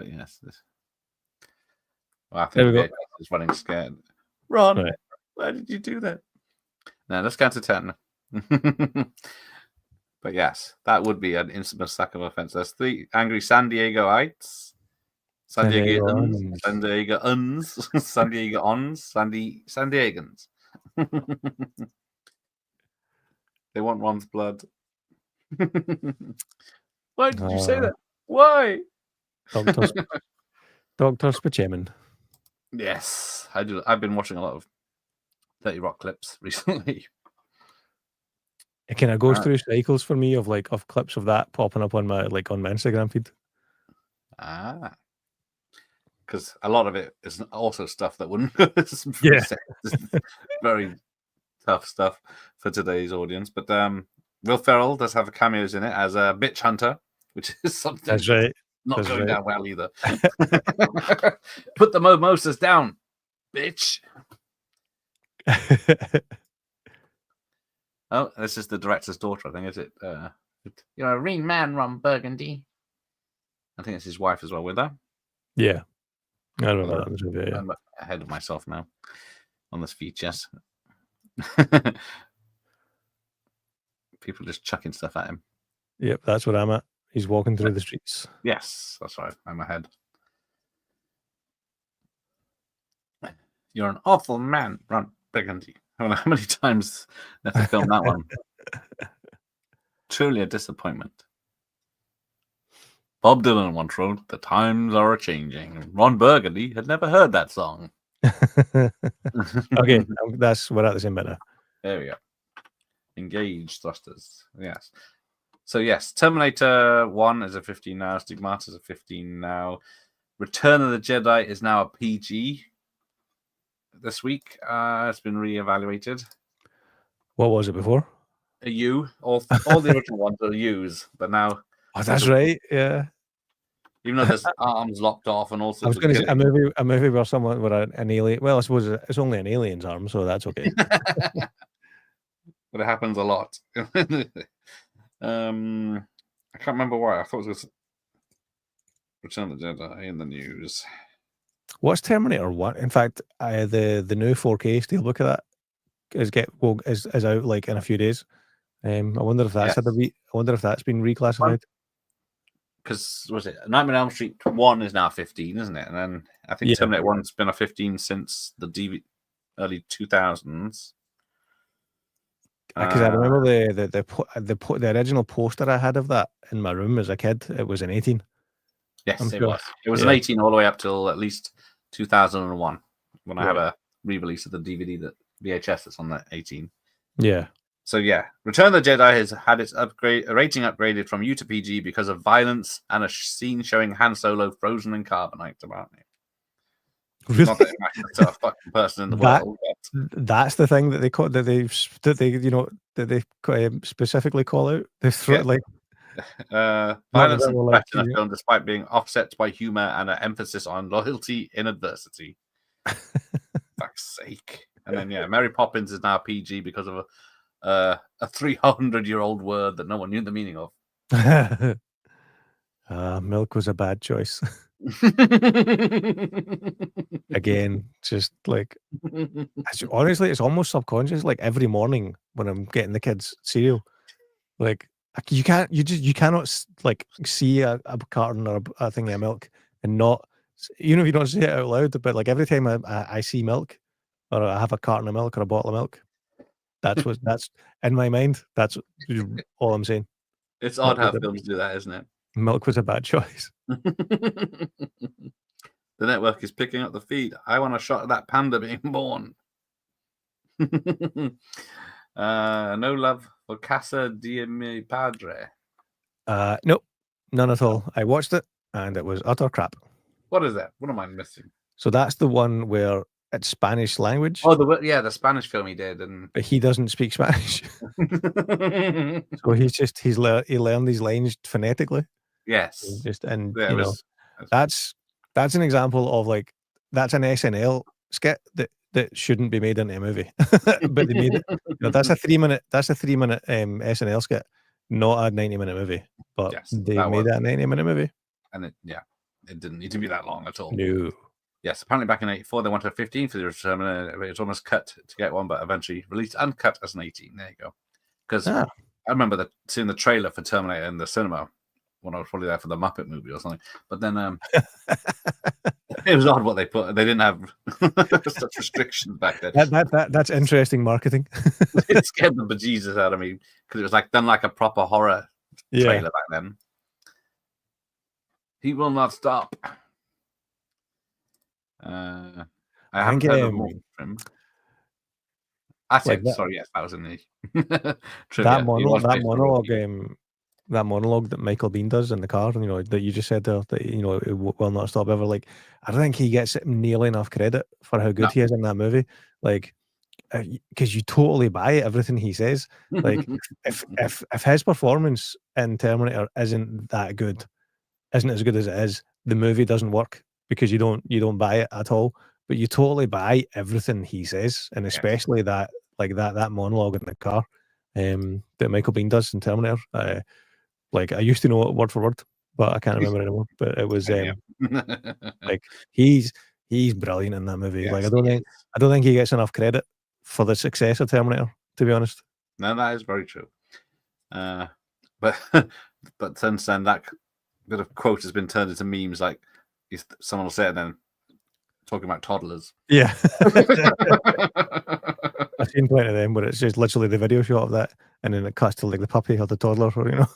yes. Well, I think the is running scared. Ron, why did you do that? Now, let's count to 10. But yes, that would be an infamous sack of offense. There's 3 angry San Diegoites, San Diegans, San Diegans. They want Ron's blood. Why did you say that? Why? Dr. Spaceman. Yes, I do. I've been watching a lot of 30 Rock clips recently. It kind of goes through cycles for me of clips of that popping up on my Instagram feed. because a lot of it is also stuff that wouldn't. Yeah. Very tough stuff for today's audience. But Will Ferrell does have cameos in it as a bitch hunter, which is something That's right. not going down well either. Put the mimosas down, bitch. Oh, this is the director's daughter, I think, is it? You're a ring man, Ron Burgundy. I think it's his wife as well with her. Yeah. I don't know. I'm ahead of myself now on this VHS. People just chucking stuff at him. Yep, that's what I'm at. He's walking through the streets. Yes, that's right. I'm ahead. You're an awful man, Ron Burgundy. I don't know how many times they have to film that one. Truly a disappointment. Bob Dylan once wrote, "The times are changing." Ron Burgundy had never heard that song. Okay, we're at the same bit now. There we go. Engage thrusters. Yes. So yes, Terminator 1 is a 15 now. Stigmata is a 15 now. Return of the Jedi is now a PG this week. It's been reevaluated. What was it before? A U. All the original ones are U's, but now. Oh, that's right. Yeah. Even though there's arms locked off and all sorts. I was going to say a movie where someone with an alien. Well, I suppose it's only an alien's arm, so that's okay. But it happens a lot. I can't remember why. I thought it was Return of the Jedi in the news. What's Terminator 1? In fact, the new 4K steelbook of that is out like in a few days. I wonder if that's I wonder if that's been reclassified. Because was it Nightmare on Elm Street 1 is now 15, isn't it? And then I think Terminator 1's been a 15 since the early 2000s. Because I remember the original poster I had of that in my room as a kid. It was an 18. Yes, it was. It was an 18 all the way up till at least 2001 when I had a re-release of the DVD VHS that's on that 18. Yeah. So yeah, Return of the Jedi has had its rating upgraded from U to PG because of violence and a scene showing Han Solo frozen in carbonite about it. Really? Not that it matters to a fucking person in the world. But... That's the thing that they specifically call out. They throw like violence and threat in a film, despite being offset by humor and an emphasis on loyalty in adversity. Fuck's sake! And then Mary Poppins is now PG because of a 300-year-old word that no one knew the meaning of. Milk was a bad choice. Again, just like honestly, it's almost subconscious. Like every morning when I'm getting the kids cereal, like you cannot like see a carton or a thing of milk and not, even if you don't say it out loud, but like every time I see milk or I have a carton of milk or a bottle of milk, that's in my mind. That's all I'm saying. It's odd how films do that, isn't it? Milk was a bad choice. The network is picking up the feed. I want a shot of that panda being born. No love for Casa de mi Padre. Nope, none at all. I watched it and it was utter crap. What is that? What am I missing? So that's the one where it's Spanish language. Oh, the Spanish film he did, but he doesn't speak Spanish. So he learned these lines phonetically. Yes. That's an example of like that's an SNL skit that shouldn't be made into a movie, but they made it. That's a 3-minute SNL skit, not a 90-minute movie. But they made that a 90-minute movie, and it didn't need to be that long at all. No. Yes, apparently back in '84 they wanted a 15 for the return. It was almost cut to get one, but eventually released uncut as an 18. There you go. Because I remember seeing the trailer for Terminator in the cinema when I was probably there for the Muppet movie or something. But then it was odd what they put. They didn't have such restrictions back then. That's interesting marketing. It scared the bejesus out of me because it was like done like a proper horror trailer back then. He will not stop. I haven't heard of more from him. Sorry, yes, that was in the trivia. That monologue monologue that Michael Biehn does in the car, you know, that you just said there, that, you know, it will not stop ever. Like, I don't think he gets nearly enough credit for how good he is in that movie. Like, because you totally buy everything he says. Like, if his performance in Terminator isn't as good as it is, the movie doesn't work because you don't buy it at all. But you totally buy everything he says, and especially that monologue in the car that Michael Biehn does in Terminator. Like, I used to know it word for word, but I can't remember anymore. But it was like he's brilliant in that movie. Yes, like, I don't think he gets enough credit for the success of Terminator, to be honest. No, that is very true. But since then, that bit of quote has been turned into memes. Like, someone will say it then, talking about toddlers. Yeah. I've seen plenty of them where it's just literally the video shot of that, and then it cuts to like the puppy or the toddler, or, you know.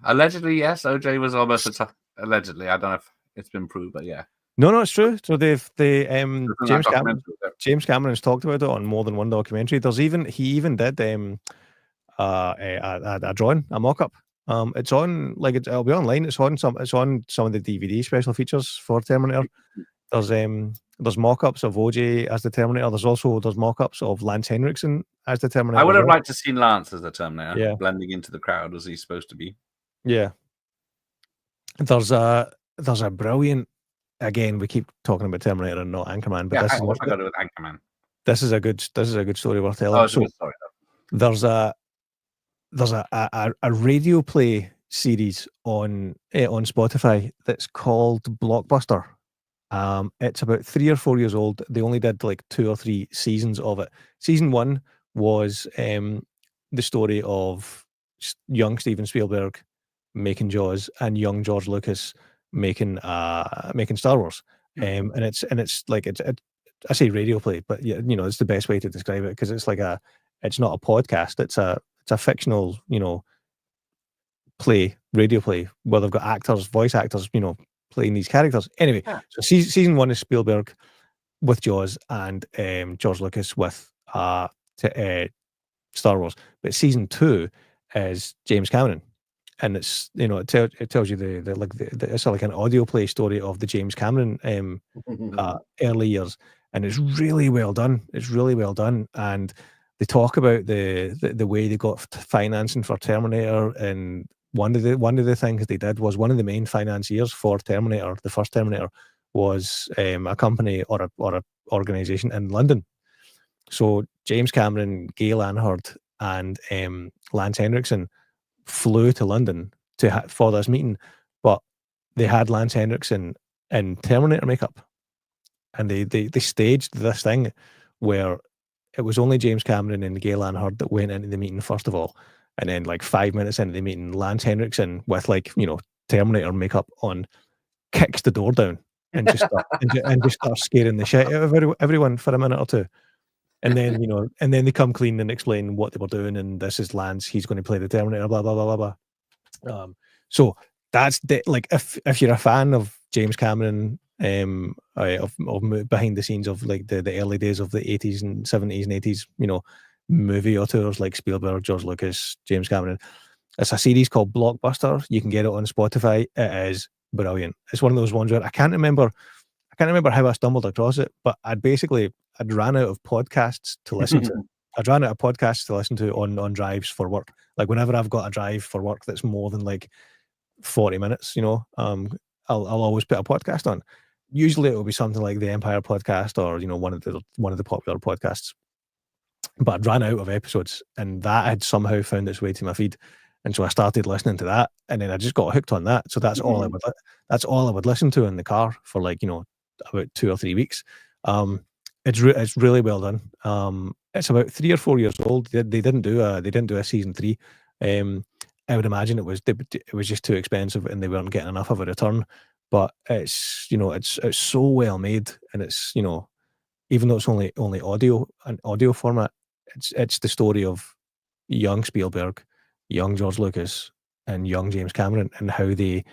Allegedly, yes, OJ was almost allegedly. I don't know if it's been proved, but yeah. No, it's true. So James Cameron's talked about it on more than one documentary. He even did a drawing, a mock-up. It's on, like, it'll be online. It's on some of the DVD special features for Terminator. There's mock-ups of OJ as the Terminator. There's mock-ups of Lance Henriksen as the Terminator. I would have liked to see Lance as the Terminator, blending into the crowd as he's supposed to be. Yeah. There's a brilliant. Again, we keep talking about Terminator and not Anchorman, but I got it with Anchorman. This is a good story worth telling. Oh, it's a good story, though. There's a radio play series on Spotify that's called Blockbuster. It's about 3 or 4 years old. They only did like 2 or 3 seasons of it. Season 1 was the story of young Steven Spielberg making Jaws and young George Lucas making Star Wars. And it's like I say radio play, but yeah, you know, it's the best way to describe it, because it's not a podcast. It's a fictional, you know, radio play where they've got voice actors, you know, playing these characters. Anyway, so season 1 is Spielberg with Jaws and George Lucas with Star Wars. But season 2 is James Cameron, and it's, you know, it tells you it's like an audio play story of the James Cameron early years, and it's really well done. It's really well done, and they talk about the way they got financing for Terminator. And one of the things they did was, one of the main financiers for Terminator, the first Terminator, was a company or a organization in London. So James Cameron, Gay Lanhard, and Lance Henriksen flew to London for this meeting, but they had Lance Henriksen in Terminator makeup, and they staged this thing where it was only James Cameron and Gay Lanhard that went into the meeting first of all, and then like 5 minutes into the meeting, Lance Henriksen with, like, you know, Terminator makeup on kicks the door down and just starts scaring the shit out of everyone for a minute or two. And then, you know, they come clean and explain what they were doing, and this is Lance, he's going to play the Terminator, blah blah blah blah blah. So that's like, if you're a fan of James Cameron, of behind the scenes of like the early days of the 80s and 70s and 80s, you know, movie auteurs like Spielberg, George Lucas, James Cameron, it's a series called Blockbuster. You can get it on Spotify. It is brilliant. It's one of those ones where I can't remember how I stumbled across it, but I'd ran out of podcasts to listen to. I'd ran out of podcasts to listen to on drives for work. Like, whenever I've got a drive for work that's more than like 40 minutes, you know, I'll always put a podcast on. Usually it will be something like the Empire podcast, or, you know, one of the popular podcasts. But I'd ran out of episodes, and that had somehow found its way to my feed. And so I started listening to that, and then I just got hooked on that. So that's all I would listen to in the car for, like, you know, about 2 or 3 weeks. It's really well done. It's about 3 or 4 years old. They didn't do a season 3. I would imagine it was just too expensive, and they weren't getting enough of a return. But it's, you know, it's so well made, and it's, you know, even though it's only audio format, it's the story of young Spielberg, young George Lucas, and young James Cameron, and how they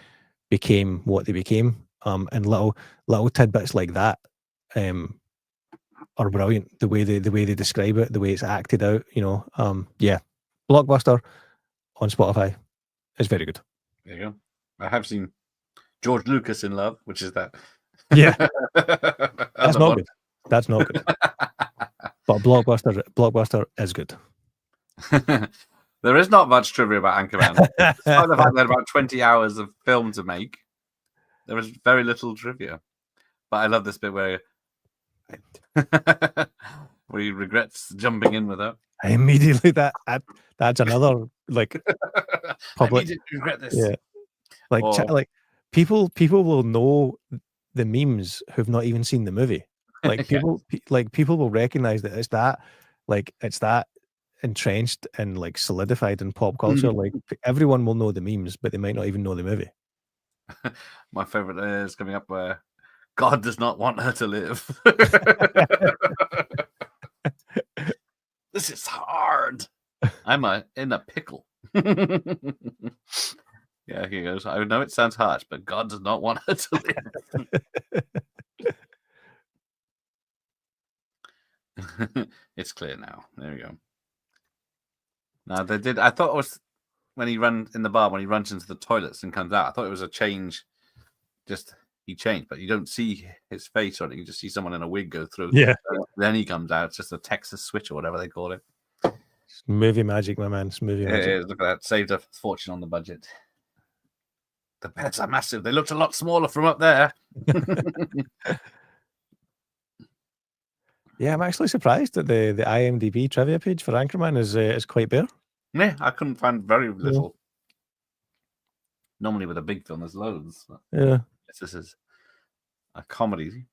became what they became. And little tidbits like that are brilliant. The way they describe it, the way it's acted out, yeah. Blockbuster on Spotify is very good. There you go. I have seen George Lucas in Love, which is that. Yeah. That's not good. That's not good. But Blockbuster is good. There is not much trivia about Anchorman. Despite the fact they had about 20 hours of film to make, there is very little trivia. But I love this bit where he regrets jumping in with her. I immediately that's another like public. I regret this. Yeah, like people will know the memes who've not even seen the movie. Like people will recognize that it's that entrenched and like solidified in pop culture. Like everyone will know the memes, but they might not even know the movie. My favorite is coming up where God does not want her to live. This is hard. I'm in a pickle. Yeah, here he goes. I know it sounds harsh, but God does not want her to live. It's clear now. There we go. Now they did. I thought it was when he runs in the bar, when he runs into the toilets and comes out. I thought it was a change. Just he changed, but you don't see his face on it. You just see someone in a wig go through. Yeah. Then he comes out. It's just a Texas switch or whatever they call it. It's movie magic, my man. It's movie magic. It is. Look at that. Saved a fortune on the budget. The beds are massive. They looked a lot smaller from up there. Yeah, I'm actually surprised that the IMDb trivia page for Anchorman is quite bare. Yeah, I couldn't find very little. Normally with a big film, there's loads. Yeah. This is a comedy.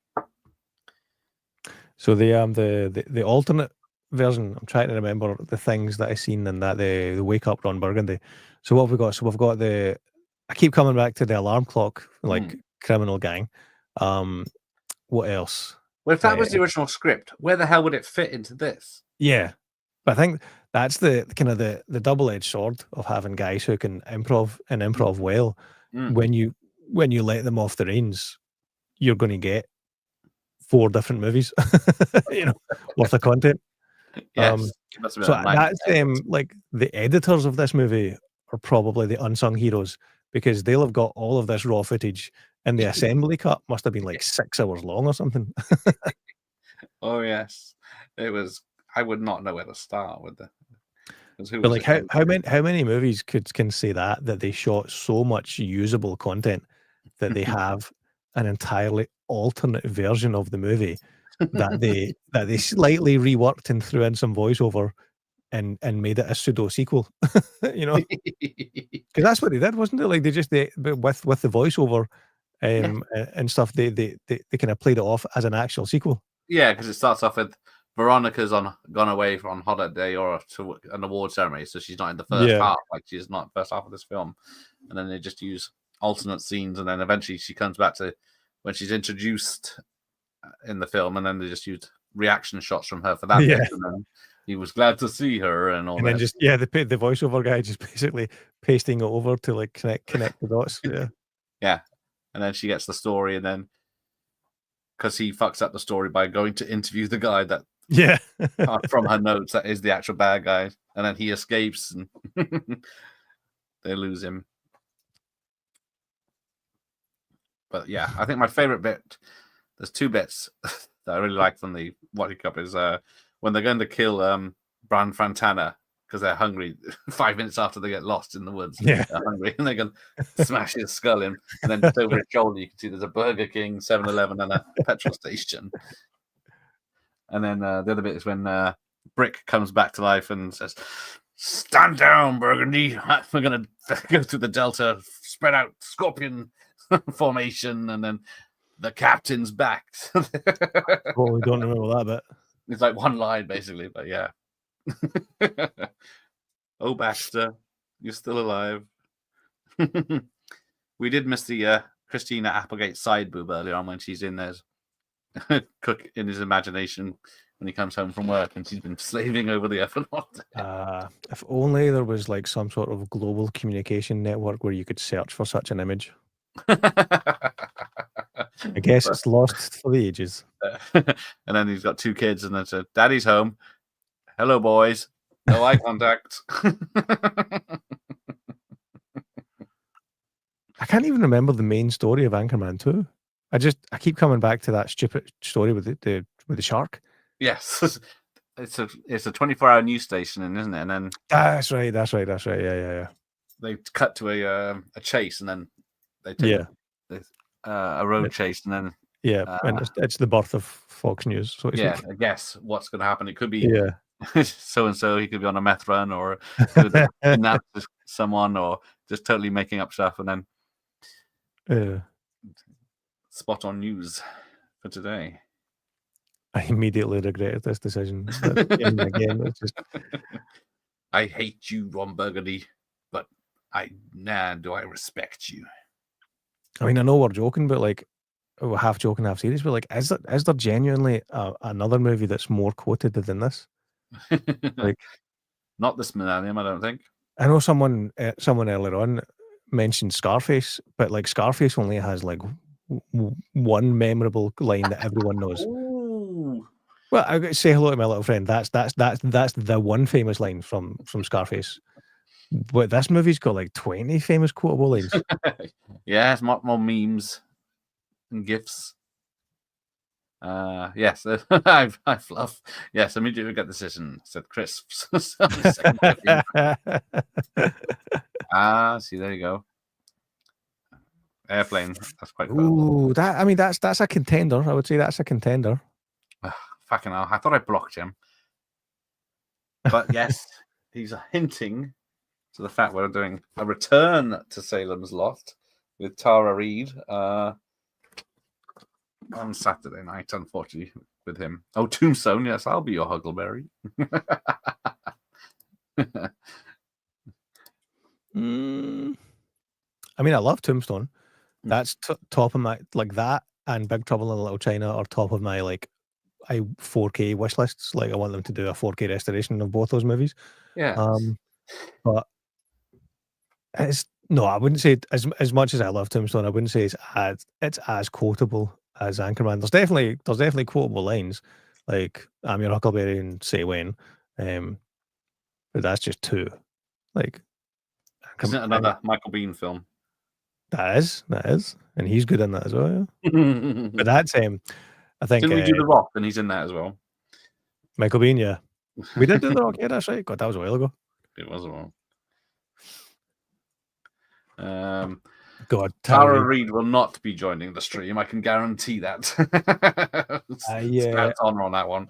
So the alternate version, I'm trying to remember the things that I seen in that the Wake Up Ron Burgundy. So what have we got? So we've got I keep coming back to the alarm clock, like criminal gang. What else? Well, if that was the original script, where the hell would it fit into this? Yeah, but I think that's the kind of the double-edged sword of having guys who can improv well. When you let them off the reins, you're going to get 4 different movies, worth of content. Yes. So that's like the editors of this movie are probably the unsung heroes, because they'll have got all of this raw footage, and the assembly cut must have been like 6 hours long or something. Oh yes, it was. I would not know where to start with the. But like how many movies can say that they shot so much usable content that they have an entirely alternate version of the movie that they slightly reworked and threw in some voiceover and made it a pseudo sequel, because that's what they did, wasn't it? Like with the voiceover and stuff, they kind of played it off as an actual sequel. Yeah, because it starts off with Veronica's gone away on holiday or to an award ceremony, so she's not in the first half. Like she's not in the first half of this film, and then they just use alternate scenes, and then eventually she comes back to when she's introduced in the film, and then they just used reaction shots from her for that. Yeah. Bit, and then he was glad to see her, and all. And then the voiceover guy just basically pasting it over to like connect the dots. Yeah, yeah, and then she gets the story, and then because he fucks up the story by going to interview the guy that. Yeah, from her notes, that is the actual bad guy, and then he escapes, and they lose him. But yeah, I think my favorite bit. There's 2 bits that I really like from the Watch Cup is when they're going to kill Bran Fantana because they're hungry 5 minutes after they get lost in the woods. Yeah, they're hungry, and they're going to smash his skull in, and then just over his shoulder you can see there's a Burger King, 7-Eleven, and a petrol station. And then the other bit is when Brick comes back to life and says, "Stand down, Burgundy. We're going to go through the Delta, spread out Scorpion formation, and then the captain's back." Well, we don't remember that bit. It's like one line, basically, but yeah. Oh, Baxter, you're still alive. We did miss the Christina Applegate side boob earlier on when she's in there. Cook in his imagination when he comes home from work and she's been slaving over the effort. If only there was like some sort of global communication network where you could search for such an image. I guess it's lost for the ages. And then he's got 2 kids, and then said, "Daddy's home. Hello, boys. No eye contact." I can't even remember the main story of Anchorman 2. I keep coming back to that stupid story with the shark. Yes, it's a 24-hour news station, isn't it? And then That's right. Yeah. they cut to a chase, and then they take a road chase, and then and it's the birth of Fox News. So I guess what's going to happen? It could be so and so. He could be on a meth run, or could kidnap someone, or just totally making up stuff, and then spot on news for today. I immediately regretted this decision. Again, it's just... I hate you, Ron Burgundy, but do I respect you? I mean, I know we're joking, but like, we're half joking, half serious. But like, is there genuinely another movie that's more quoted than this? Like, not this millennium, I don't think. I know someone earlier on mentioned Scarface, but like Scarface only has like one memorable line that everyone knows. Ooh. Well, I say hello to my little friend. That's the one famous line from Scarface. But this movie's got like 20 famous quotable lines. Yeah, it's more memes and gifs. Yes, I've love. Yes, immediately get the decision, said Chris. See, there you go. Airplane. That's quite cool. Ooh, that's a contender. I would say that's a contender. Fucking hell. I thought I blocked him. But yes, he's hinting to the fact we're doing a return to Salem's Lot with Tara Reid on Saturday night, unfortunately, with him. Oh, Tombstone. Yes, I'll be your Huckleberry. I mean, I love Tombstone. That's top of my, like, that and Big Trouble in Little China are top of my, like, 4K wish lists. Like, I want them to do a 4K restoration of both those movies. Yeah. But I wouldn't say as much as I love Tombstone, I wouldn't say it's as quotable as Anchorman. There's definitely quotable lines, like "I'm your Huckleberry" and "Say When," but that's just 2. Like, isn't it another Michael Biehn film? That is, and he's good in that as well. Yeah. But that's I think. Didn't we do The Rock, and he's in that as well? Michael Biehn, yeah, we did do The Rock. Yeah, that's right. God, that was a while ago. It was a while. God, Tara Reid will not be joining the stream. I can guarantee that. Honor on that one.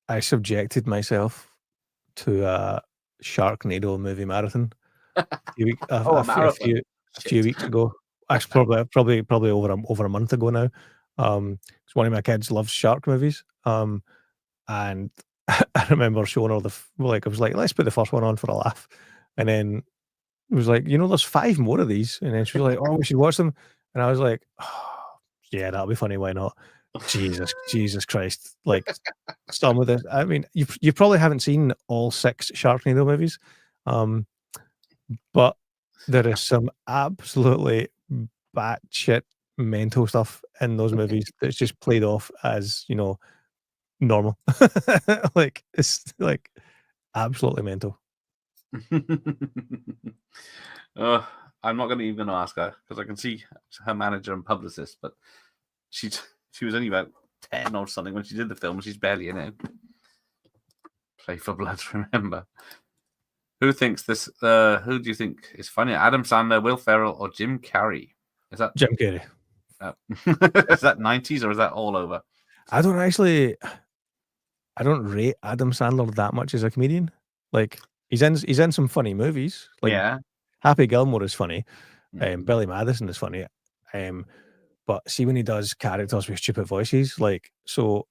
I subjected myself to a Sharknado movie marathon a few weeks ago. Actually, probably over a month ago now. It's one of my kids loves shark movies. And I remember showing her I was like, let's put the first one on for a laugh, and then it was like, there's 5 more of these, and then she was like, oh, we should watch them, and I was like, oh, yeah, that'll be funny, why not? Jesus Christ, like, some of this, I mean, you probably haven't seen all 6 Sharknado movies, but there is some absolutely batshit mental stuff in those movies that's just played off as, normal. Like, it's like absolutely mental. I'm not even going to ask her because I can see her manager and publicist, but she was only about 10 or something when she did the film. She's barely in it. Play for Blood, remember? Who thinks this? Who do you think is funnier? Adam Sandler, Will Ferrell, or Jim Carrey? Is that Jim Carrey? Is that 90s or is that all over? I don't rate Adam Sandler that much as a comedian. Like, he's in some funny movies. Like, yeah, Happy Gilmore is funny. Billy Madison is funny. But see, when he does characters with stupid voices, like, so,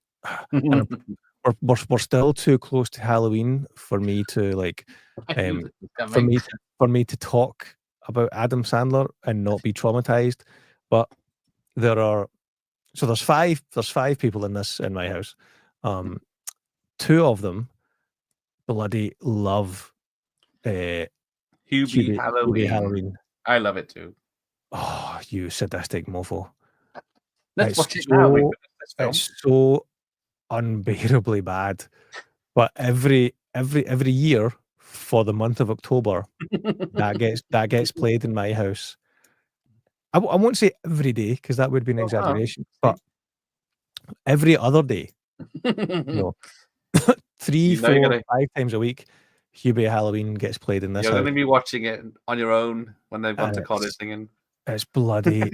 and we're still too close to Halloween for me to like, for me to talk about Adam Sandler and not be traumatized. But there's 5 people in my house. 2 of them bloody love Hubie Halloween. Halloween. I love it too. Oh, you sadistic mofo. Let's watch it now. We've finished this film. It's so unbearably bad. But every year for the month of October, that gets played in my house. I won't say every day because that would be an exaggeration, but every other day, 3, 4, 5 times a week, Hubie Halloween gets played in this. You're going to be watching it on your own when they've gone to college singing. It's bloody.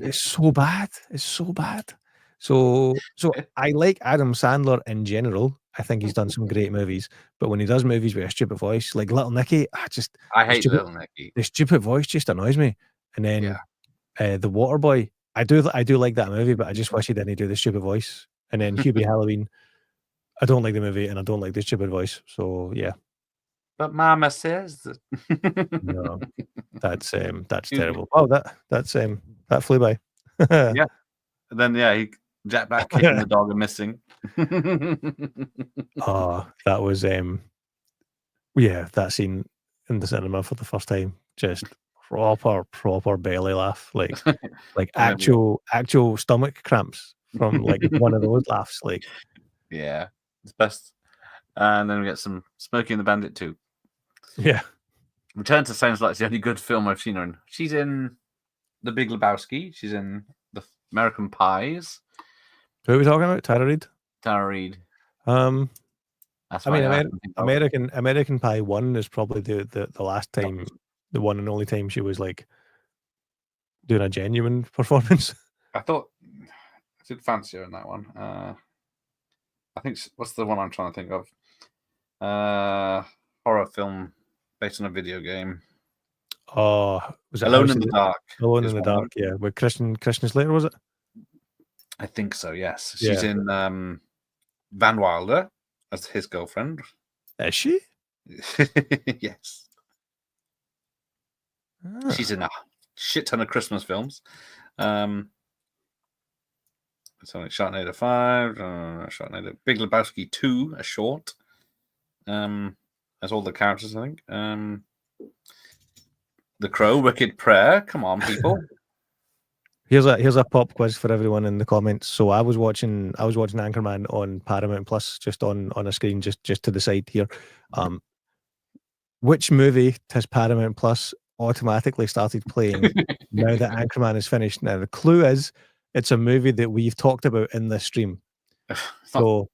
It's so bad. It's so bad. So I like Adam Sandler in general. I think he's done some great movies, but when he does movies with a stupid voice, like Little Nicky, I hate Little Nicky. The stupid voice just annoys me. And then The Waterboy, I do like that movie, but I just wish he didn't do the stupid voice. And then Hubie Halloween, I don't like the movie and I don't like the stupid voice. So yeah. But Mama says that. No, that's terrible. Oh, that flew by. Yeah. And then Jack Black kicking the dog and missing. Oh, that was that scene in the cinema for the first time, just proper belly laugh, like actual stomach cramps from like one of those laughs. Like, yeah, it's best. And then we get some Smokey and the Bandit 2. Yeah. Return to sounds like it's the only good film I've seen her in. She's in The Big Lebowski. She's in The American Pies. Who are we talking about? Tara Reid. That's American Pie 1 is probably the last time, the one and only time she was like doing a genuine performance. I thought I did fancy her in that one. I think what's the one I'm trying to think of? Horror film based on a video game. Oh, was it Alone in the Dark? Alone in the Dark, yeah. With Christian Slater, was it? I think so, yes. She's in Van Wilder as his girlfriend. Is she? Yes. She's in a shit ton of Christmas films. So like Sharknado 5, Sharknado, Big Lebowski 2, a short. That's all the characters, I think. The Crow, Wicked Prayer. Come on, people. Here's a pop quiz for everyone in the comments. So I was watching Anchorman on Paramount Plus, just on a screen just to the side here. Which movie has Paramount Plus automatically started playing now that Anchorman is finished? Now the clue is it's a movie that we've talked about in this stream. So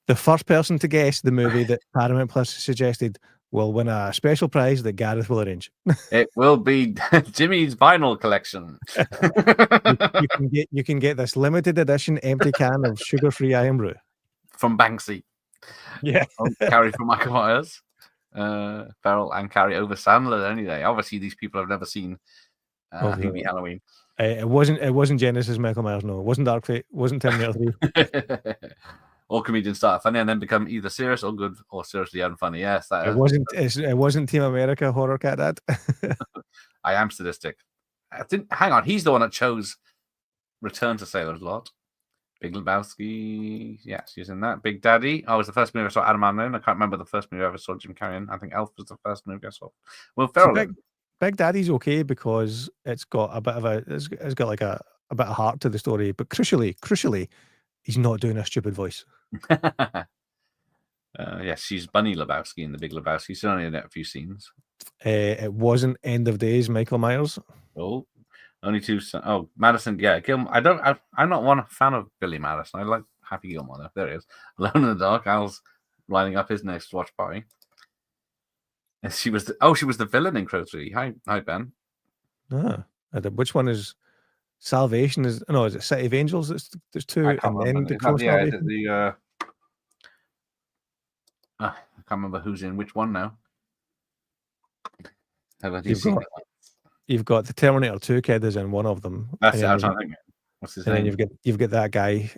the first person to guess the movie that Paramount Plus suggested will win a special prize that Gareth will arrange. It will be Jimmy's vinyl collection. you can get this limited edition empty can of sugar-free Iron Brew from Banksy. Yeah, Carrie from Michael Myers, Ferrell and Carrie over Sandler any day. Obviously, these people have never seen Hubie Halloween. It wasn't Genesis Michael Myers. No, it wasn't Dark Fate. It wasn't Terminator 3. All comedians start funny and then become either serious or good or seriously unfunny. Yes, it wasn't Team America Horror Cat Dad. I am sadistic. Hang on, he's the one that chose Return to Sailor's Lot. Big Lebowski, yes, he's in that. Big Daddy. Oh, it was the first movie I saw Adam Unknown. I can't remember the first movie I ever saw Jim Carrey in. I think Elf was the first movie I saw. Well, Ferrell. Big Daddy's okay because it's got a bit of it's got like a bit of heart to the story, but crucially, he's not doing a stupid voice. Yes, she's Bunny Lebowski in The Big Lebowski. She's only in a few scenes. It wasn't End of Days Michael Myers. Oh, only two. Oh, Madison. Yeah, Gilmore. I'm not one fan of Billy Madison. I like Happy Gilmore though. There he is. Alone in the Dark. Al's lining up his next watch party. And she was the villain in Crow 3. Hi Ben. Which one is Salvation? Is it City of Angels? There's two, and then the Crow Salvation. I can't remember who's in which one now. You've got the Terminator 2 kid is in one of them. That's it. I was trying to think. What's his name? And then you've got that guy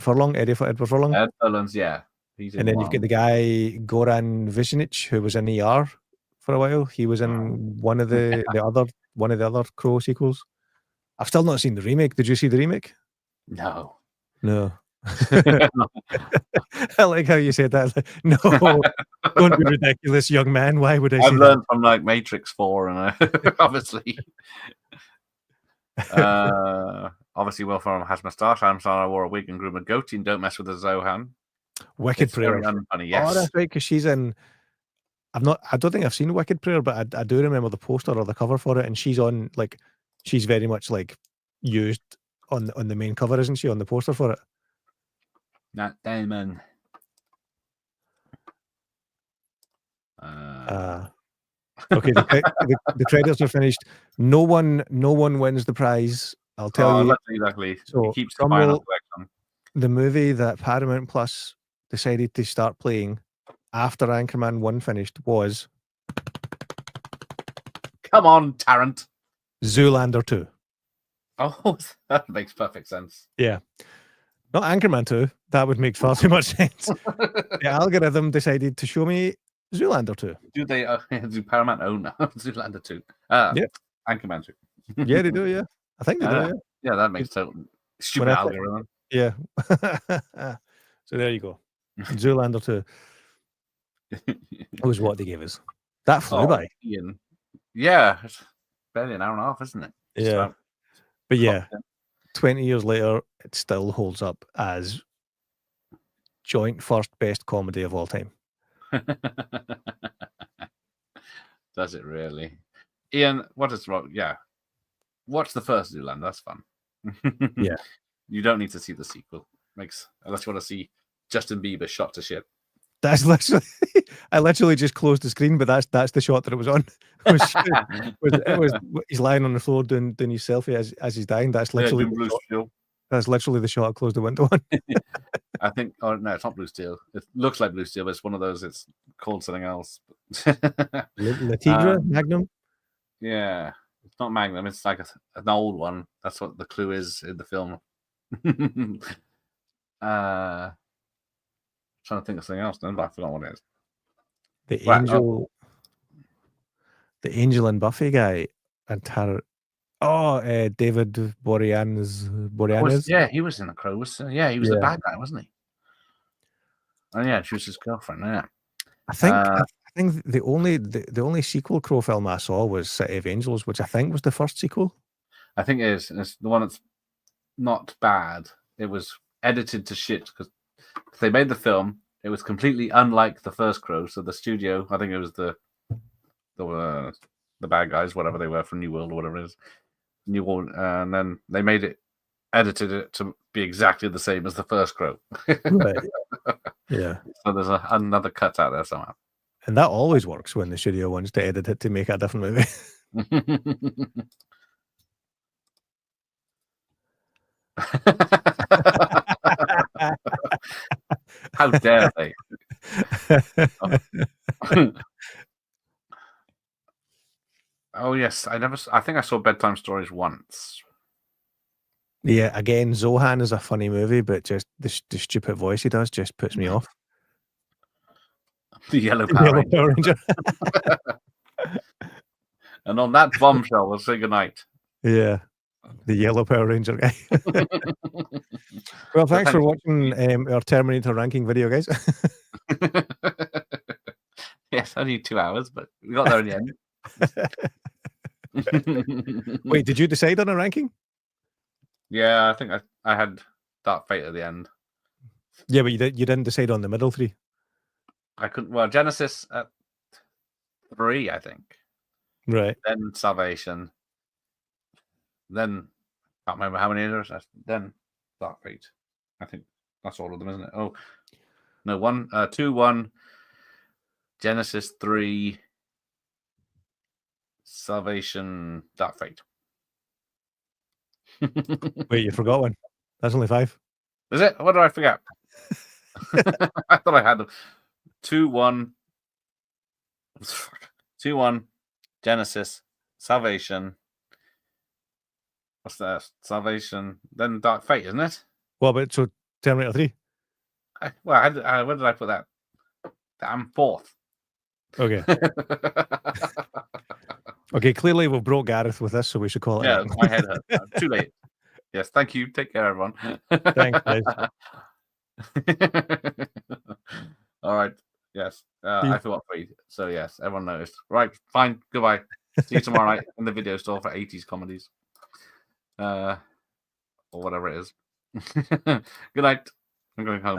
Furlong, Edward Furlong. Ed Furlong's, yeah. And then you've got the guy Goran Visnic, who was in ER for a while. He was in one of the other Crow sequels. I've still not seen the remake. Did you see the remake? No. I like how you said that. No, don't be ridiculous, young man. Why would I? I've learned from like Matrix 4 and obviously. Obviously, Will Ferrell has moustache. Adam Sandler wore a wig and grew a goatee. And don't mess with the Zohan. Wicked Prayer. Very unfunny, Oh, yes. that's right, because she's in. I don't think I've seen Wicked Prayer, but I do remember the poster or the cover for it, and she's on like, she's very much like used on the main cover, isn't she? On the poster for it. Matt Damon. Okay, the credits are finished. No one wins the prize. I'll tell you. Exactly. So He keeps the final collection. The movie that Paramount Plus decided to start playing after Anchorman 1 finished was... Come on, Tarrant. Zoolander 2. Oh, that makes perfect sense. Yeah. Not Anchorman 2. That would make far too much sense. The algorithm decided to show me Zoolander 2. Do they do Paramount own Zoolander 2? Yep. Anchorman 2. Yeah, they do, yeah. I think they do, yeah. Yeah, that makes total stupid algorithm. Yeah. So there you go. Zoolander 2. That was what they gave us. That flew by. Ian. Yeah, it's barely an hour and a half, isn't it? Yeah. So, but yeah, 20 years later, it still holds up as joint first best comedy of all time. Does it really? Ian, what is wrong? Yeah. Watch the first Zoolander. That's fun. Yeah. You don't need to see the sequel. Unless you want to see Justin Bieber shot to shit. That's literally, I literally just closed the screen, but that's the shot that it was on. It was he's lying on the floor doing his selfie as he's dying. That's literally that's literally the shot I closed the window on. I think. Oh no, it's not Blue Steel. It looks like Blue Steel, but it's one of those. It's called something else. Latigra Magnum. Yeah, it's not Magnum. It's like an old one. That's what the clue is in the film. Trying to think of something else then, but I forgot what it is. The Angel and Buffy guy and Tara. Oh, David Boreanaz. Yeah, he was in The Crow. He was the bad guy, wasn't he? Oh yeah, she was his girlfriend. Yeah, I think the only sequel Crow film I saw was City of Angels, which I think was the first sequel. I think it is, and it's the one that's not bad. It was edited to shit because they made the film. It was completely unlike the first Crow. So the studio, I think it was the bad guys, whatever they were from New World or whatever it is, New World, and then they edited it to be exactly the same as the first Crow. Right. Yeah. So there's another cut out there somehow. And that always works when the studio wants to edit it to make a different movie. How dare they? Oh yes, I think I saw Bedtime Stories once. Yeah, again, Zohan is a funny movie, but just the stupid voice he does just puts me off. The Yellow Power Ranger. And on that bombshell, we'll say goodnight. Yeah, the Yellow Power Ranger guy. Well, thanks for watching our Terminator ranking video, guys. Yes, only 2 hours, but we got there in the end. Wait, did you decide on a ranking? Yeah, I think I had Dark Fate at the end. Yeah, but you didn't decide on the middle three. I couldn't. Well, Genesis at 3, I think. Right. Then Salvation. Then can't remember how many others. Then Dark Fate. I think that's all of them, isn't it? Oh no, 2, 1. Genesis 3. Salvation. Dark Fate. Wait, you forgot one. That's only 5. Is it? What did I forget? I thought I had them. 2, 1. 2, 1. Genesis. Salvation. What's that? Salvation. Then Dark Fate, isn't it? What about so Terminator 3? Where did I put that? I'm 4th. Okay. Okay, clearly we've broke Gareth with this, so we should call it. Yeah, my head hurt. Too late. Yes, thank you. Take care, everyone. Thanks, guys. All right. Yes. I forgot 3. So, yes, everyone noticed. Right. Fine. Goodbye. See you tomorrow night in the video store for 80s comedies. or whatever it is. Good night. I'm going home.